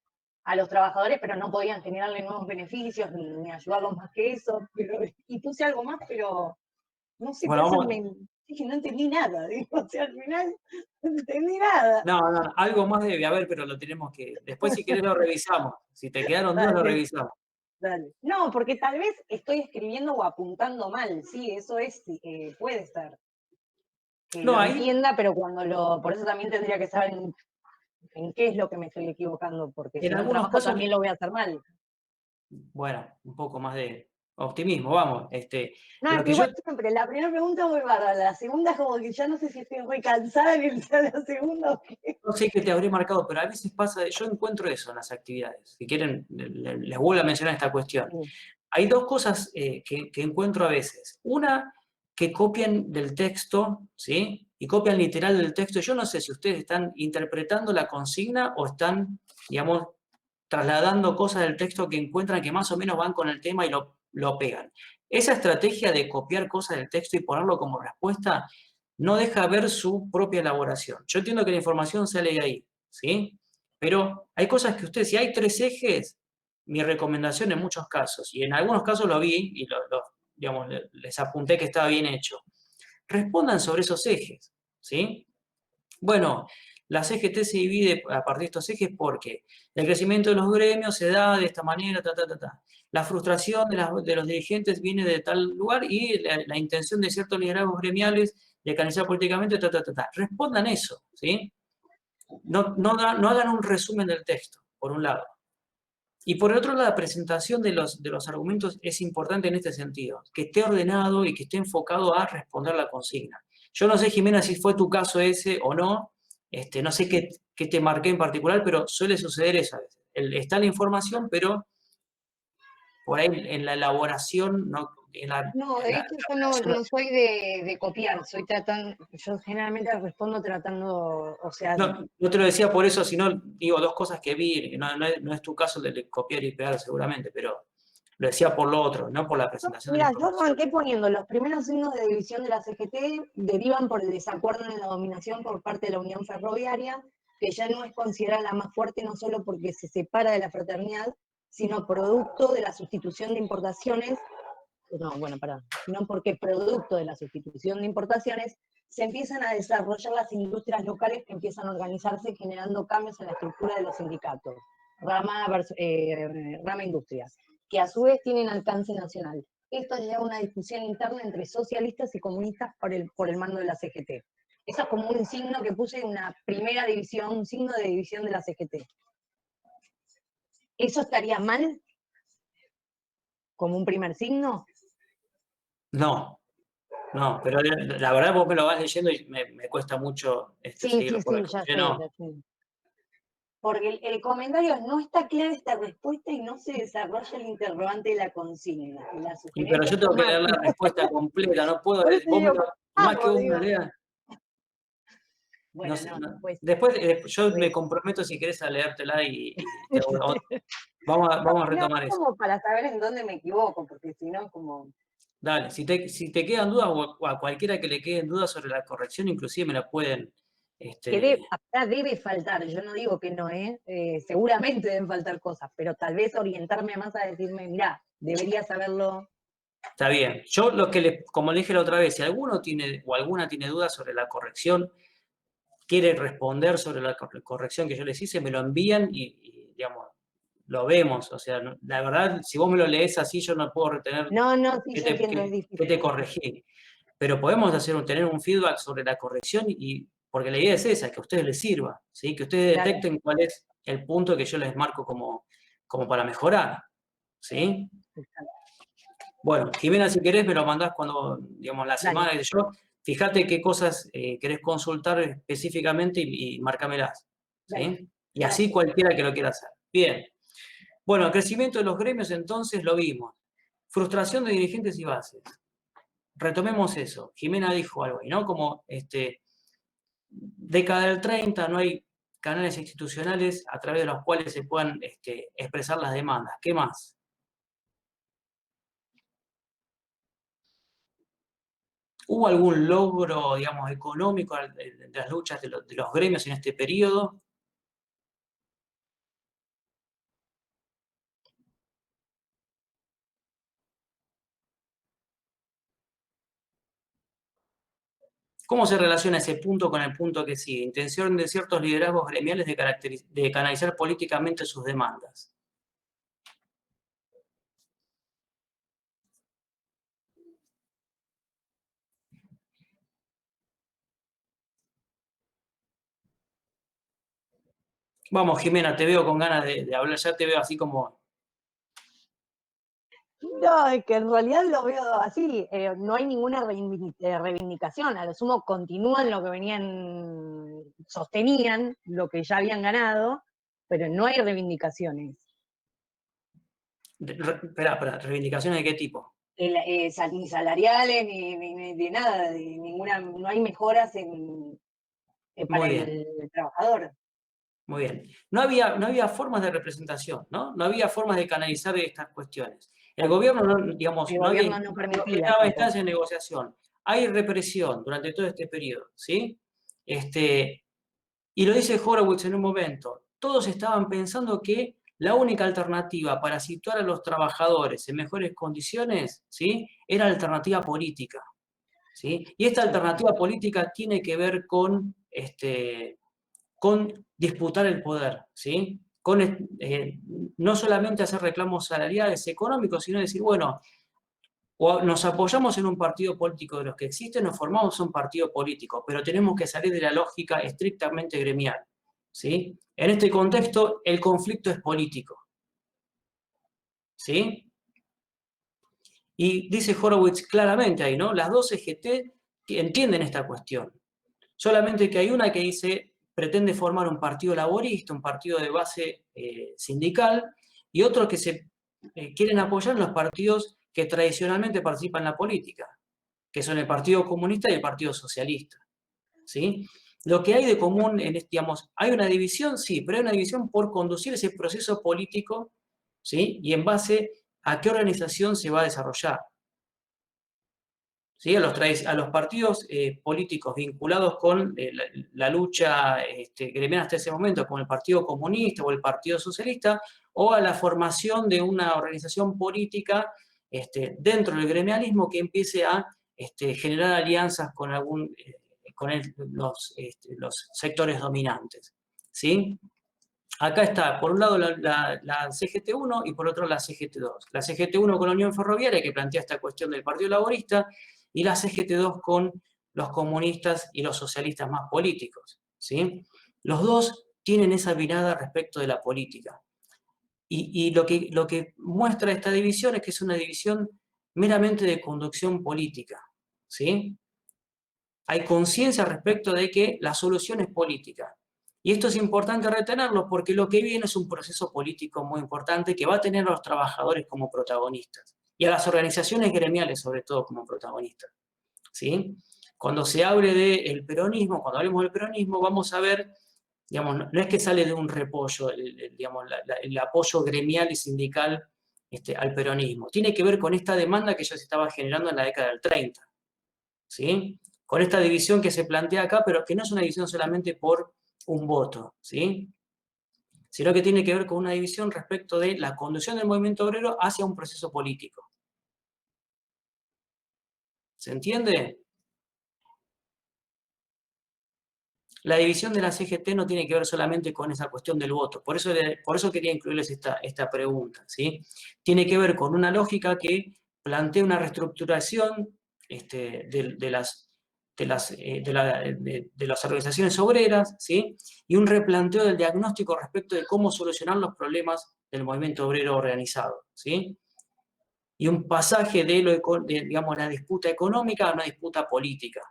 a los trabajadores, pero no podían generarle nuevos beneficios ni ayudarlos más que eso. Y puse algo más, pero no sé, Bueno, por eso dije, no entendí nada. Digo, o sea, al final no entendí nada. No, algo más debe haber, pero lo tenemos que... Después, si querés, lo revisamos. Si te quedaron dudas, lo Dale. revisamos. Dale. No, porque tal vez estoy escribiendo o apuntando mal, sí, eso es, puede ser. Que No, lo ahí- entienda, pero por eso también tendría que saber en qué es lo que me estoy equivocando, porque si En no el algunos trabajo casos... también lo voy a hacer mal. Bueno, un poco más de optimismo, vamos. No, Lo es que que yo... igual siempre, la primera pregunta muy bárbara, la segunda es como que ya no sé si estoy muy cansada en irse a la segunda o qué. No sé qué te habré marcado, pero a veces pasa, yo encuentro eso en las actividades. Si quieren, les vuelvo a mencionar esta cuestión. Hay dos cosas que encuentro a veces. Una, que copian del texto, ¿sí? Y copian literal del texto. Yo no sé si ustedes están interpretando la consigna o están, digamos, trasladando cosas del texto que encuentran que más o menos van con el tema y lo pegan. Esa estrategia de copiar cosas del texto y ponerlo como respuesta no deja ver su propia elaboración. Yo entiendo que la información sale de ahí, ¿sí? Pero hay cosas que ustedes, si hay 3 ejes, mi recomendación en muchos casos, y en algunos casos lo vi y digamos, les apunté que estaba bien hecho, respondan sobre esos ejes, ¿sí? Bueno, la CGT se divide a partir de estos ejes porque el crecimiento de los gremios se da de esta manera, La frustración de los dirigentes viene de tal lugar y la intención de ciertos liderazgos gremiales de canalizar políticamente, Respondan eso, ¿sí? No hagan un resumen del texto, por un lado. Y por el otro lado, la presentación de los argumentos es importante en este sentido, que esté ordenado y que esté enfocado a responder la consigna. Yo no sé, Jimena, si fue tu caso ese o no, no sé qué te marqué en particular, pero suele suceder eso a veces. Está la información, pero por ahí en la elaboración, No, de hecho yo no soy de copiar, yo generalmente respondo tratando, o sea, no te lo decía por eso, sino digo dos cosas que vi, no es tu caso el de copiar y pegar seguramente, pero lo decía por lo otro, no por la presentación de la mira, yo información. arranqué poniendo los primeros signos de división de la CGT derivan por el desacuerdo en la dominación por parte de la Unión Ferroviaria, que ya no es considerada la más fuerte no solo porque se separa de la fraternidad, sino producto de la sustitución de importaciones, sino porque producto de la sustitución de importaciones se empiezan a desarrollar las industrias locales que empiezan a organizarse generando cambios en la estructura de los sindicatos, rama industrias, que a su vez tienen alcance nacional. Esto lleva a una discusión interna entre socialistas y comunistas por el mando de la CGT. Eso es como un signo que puse en una primera división, un signo de división de la CGT. ¿Eso estaría mal? ¿Como un primer signo? No, pero la verdad vos me lo vas leyendo y me cuesta mucho seguirlo. Ya sé. Porque el comentario no está clara esta respuesta y no se desarrolla el interrogante de la consigna. Pero yo tengo que leer la respuesta completa, no puedo, más que vos me lo leas. Bueno, Después yo me comprometo si querés a leértela y vamos a retomar eso. Como para saber en dónde me equivoco, porque si no, como... Dale, si te quedan dudas o a cualquiera que le queden dudas sobre la corrección, inclusive me la pueden... Acá debe faltar, yo no digo que no, seguramente deben faltar cosas, pero tal vez orientarme más a decirme, mirá, deberías saberlo. Está bien. Yo como le dije la otra vez, si alguno tiene o alguna tiene dudas sobre la corrección, quiere responder sobre la corrección que yo les hice, me lo envían y digamos, lo vemos. O sea, la verdad, si vos me lo lees así, yo no puedo retener No, sí, yo entiendo, es difícil. que te corregí. pero podemos tener un feedback sobre la corrección, porque la idea es esa, que a ustedes les sirva, ¿sí? Que ustedes Claro. detecten cuál es el punto que yo les marco como para mejorar, ¿sí? Bueno, Jimena, si querés me lo mandás cuando, digamos, la semana que yo, fíjate qué cosas querés consultar específicamente y márcamelas, ¿sí? Dale. Y así cualquiera que lo quiera hacer. Bien. Bueno, el crecimiento de los gremios entonces lo vimos. Frustración de dirigentes y bases. Retomemos eso. Jimena dijo algo ahí, ¿no? Como década del 30, no hay canales institucionales a través de los cuales se puedan expresar las demandas. ¿Qué más? ¿Hubo algún logro, digamos, económico de las luchas de los gremios en este periodo? ¿Cómo se relaciona ese punto con el punto que sigue? Intención de ciertos liderazgos gremiales de canalizar políticamente sus demandas. Vamos, Jimena, te veo con ganas de hablar, ya te veo así como... No, es que en realidad lo veo así, no hay ninguna reivindicación, a lo sumo continúan lo que sostenían lo que ya habían ganado, pero no hay reivindicaciones. Espera, ¿reivindicaciones de qué tipo? Ni salariales, ni de nada, no hay mejoras para Muy bien. el trabajador. Muy bien. No había formas de representación, ¿no? No había formas de canalizar estas cuestiones. El gobierno, digamos, El no había gobierno no permitía estaba en tampoco. instancia de negociación. Hay represión durante todo este periodo, ¿sí? Y lo dice Horowitz en un momento. Todos estaban pensando que la única alternativa para situar a los trabajadores en mejores condiciones, ¿sí? Era alternativa política, ¿sí? Y esta alternativa política tiene que ver con disputar el poder, ¿sí? Con no solamente hacer reclamos salariales económicos, sino decir, bueno, o nos apoyamos en un partido político de los que existen o formamos un partido político, pero tenemos que salir de la lógica estrictamente gremial, ¿sí? En este contexto, el conflicto es político, ¿sí? Y dice Horowitz claramente ahí, ¿no? Las dos CGT entienden esta cuestión. Solamente que hay una que dice, pretende formar un partido laborista, un partido de base sindical, y otros que se quieren apoyar en los partidos que tradicionalmente participan en la política, que son el Partido Comunista y el Partido Socialista, ¿sí? Lo que hay de común, digamos, ¿hay una división? Sí, pero hay una división por conducir ese proceso político, ¿sí? Y en base a qué organización se va a desarrollar. ¿Sí? A los partidos políticos vinculados con la lucha gremial hasta ese momento, como el Partido Comunista o el Partido Socialista, o a la formación de una organización política dentro del gremialismo que empiece a generar alianzas con los sectores dominantes, ¿sí? Acá está, por un lado la CGT1 y por otro la CGT2. La CGT1 con la Unión Ferroviaria, que plantea esta cuestión del Partido Laborista, y la CGT2 con los comunistas y los socialistas más políticos, ¿sí? Los dos tienen esa mirada respecto de la política. Y lo que muestra esta división es que es una división meramente de conducción política, ¿sí? Hay conciencia respecto de que la solución es política. Y esto es importante retenerlo porque lo que viene es un proceso político muy importante que va a tener a los trabajadores como protagonistas y a las organizaciones gremiales sobre todo como protagonistas, ¿sí? Cuando se hable del peronismo, cuando hablemos del peronismo, vamos a ver, digamos, no es que sale de un repollo, el apoyo gremial y sindical al peronismo. Tiene que ver con esta demanda que ya se estaba generando en la década del 30, ¿sí? Con esta división que se plantea acá, pero que no es una división solamente por un voto, ¿sí? Sino que tiene que ver con una división respecto de la conducción del movimiento obrero hacia un proceso político. ¿Se entiende? La división de la CGT no tiene que ver solamente con esa cuestión del voto, por eso quería incluirles esta pregunta, ¿sí? Tiene que ver con una lógica que plantea una reestructuración de las organizaciones obreras, ¿sí? Y un replanteo del diagnóstico respecto de cómo solucionar los problemas del movimiento obrero organizado, ¿sí? Y un pasaje de digamos, la disputa económica a una disputa política,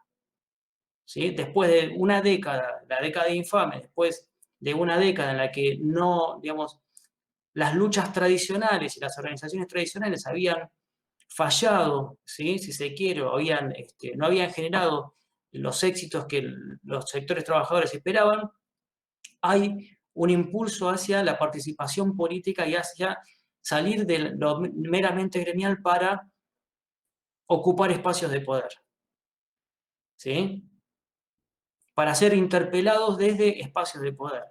¿sí? Después de una década, la década infame, después de una década en la que no, digamos, las luchas tradicionales y las organizaciones tradicionales habían fallado, ¿sí? Si se quiere, no habían generado los éxitos que los sectores trabajadores esperaban, hay un impulso hacia la participación política y hacia salir de lo meramente gremial para ocupar espacios de poder, ¿sí? Para ser interpelados desde espacios de poder,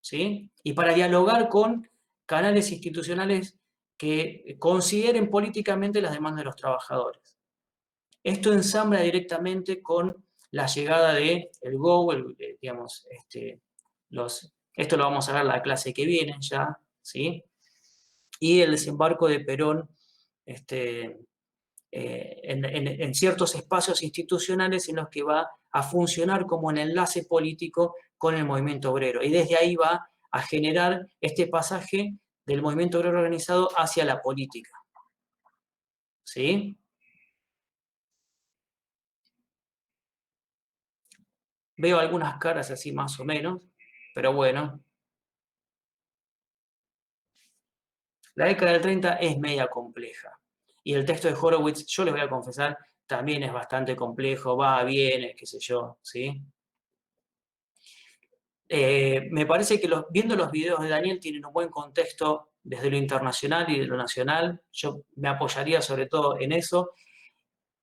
¿sí? Y para dialogar con canales institucionales que consideren políticamente las demandas de los trabajadores. Esto ensambla directamente con la llegada del GO, digamos, esto lo vamos a ver en la clase que viene ya, ¿sí? Y el desembarco de Perón en ciertos espacios institucionales en los que va a funcionar como un enlace político con el movimiento obrero. Y desde ahí va a generar este pasaje del movimiento obrero organizado hacia la política. ¿Sí? Veo algunas caras así más o menos, pero bueno. La década del 30 es media compleja. Y el texto de Horowitz, yo les voy a confesar, también es bastante complejo, va, viene, qué sé yo, ¿sí? Me parece que viendo los videos de Daniel tienen un buen contexto desde lo internacional y de lo nacional. Yo me apoyaría sobre todo en eso.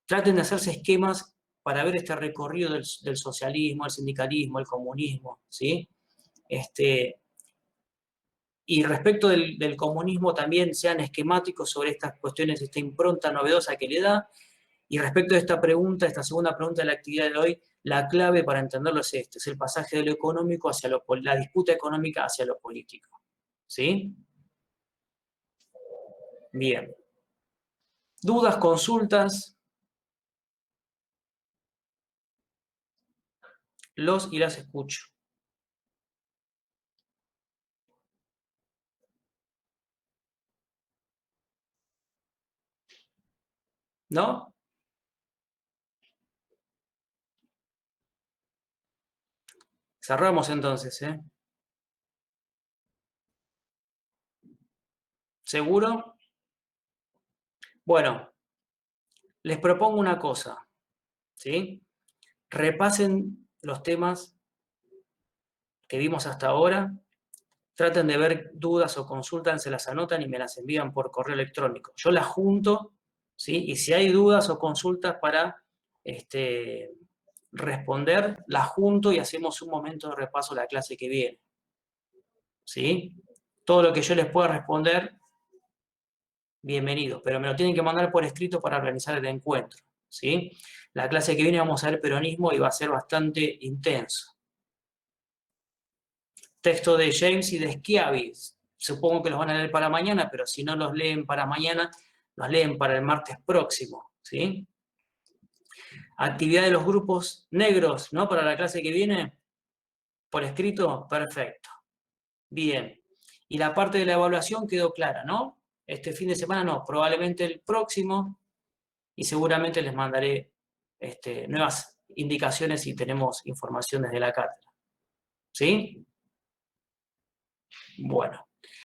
Traten de hacerse esquemas para ver este recorrido del socialismo, el sindicalismo, el comunismo, ¿sí? Y respecto del comunismo también sean esquemáticos sobre estas cuestiones, esta impronta novedosa que le da. Y respecto a esta pregunta, esta segunda pregunta de la actividad de hoy, la clave para entenderlo es es el pasaje de lo económico hacia la disputa económica hacia lo político. ¿Sí? Bien. ¿Dudas, consultas? Los y las escucho. ¿No? Cerramos entonces, ¿eh? ¿Seguro? Bueno, les propongo una cosa, ¿sí? Repasen los temas que vimos hasta ahora, traten de ver dudas o consultas, se las anotan y me las envían por correo electrónico. Yo las junto, ¿sí? Y si hay dudas o consultas para responder, las junto y hacemos un momento de repaso la clase que viene. ¿Sí? Todo lo que yo les pueda responder, bienvenido, pero me lo tienen que mandar por escrito para organizar el encuentro. ¿Sí? La clase que viene vamos a ver peronismo y va a ser bastante intenso. Texto de James y de Schiavi. Supongo que los van a leer para mañana, pero si no los leen para mañana, los leen para el martes próximo. ¿Sí? Actividad de los grupos negros, ¿no? Para la clase que viene, por escrito, perfecto. Bien. Y la parte de la evaluación quedó clara, ¿no? Este fin de semana no, probablemente el próximo, y seguramente les mandaré nuevas indicaciones si tenemos información desde la cátedra. ¿Sí? Bueno.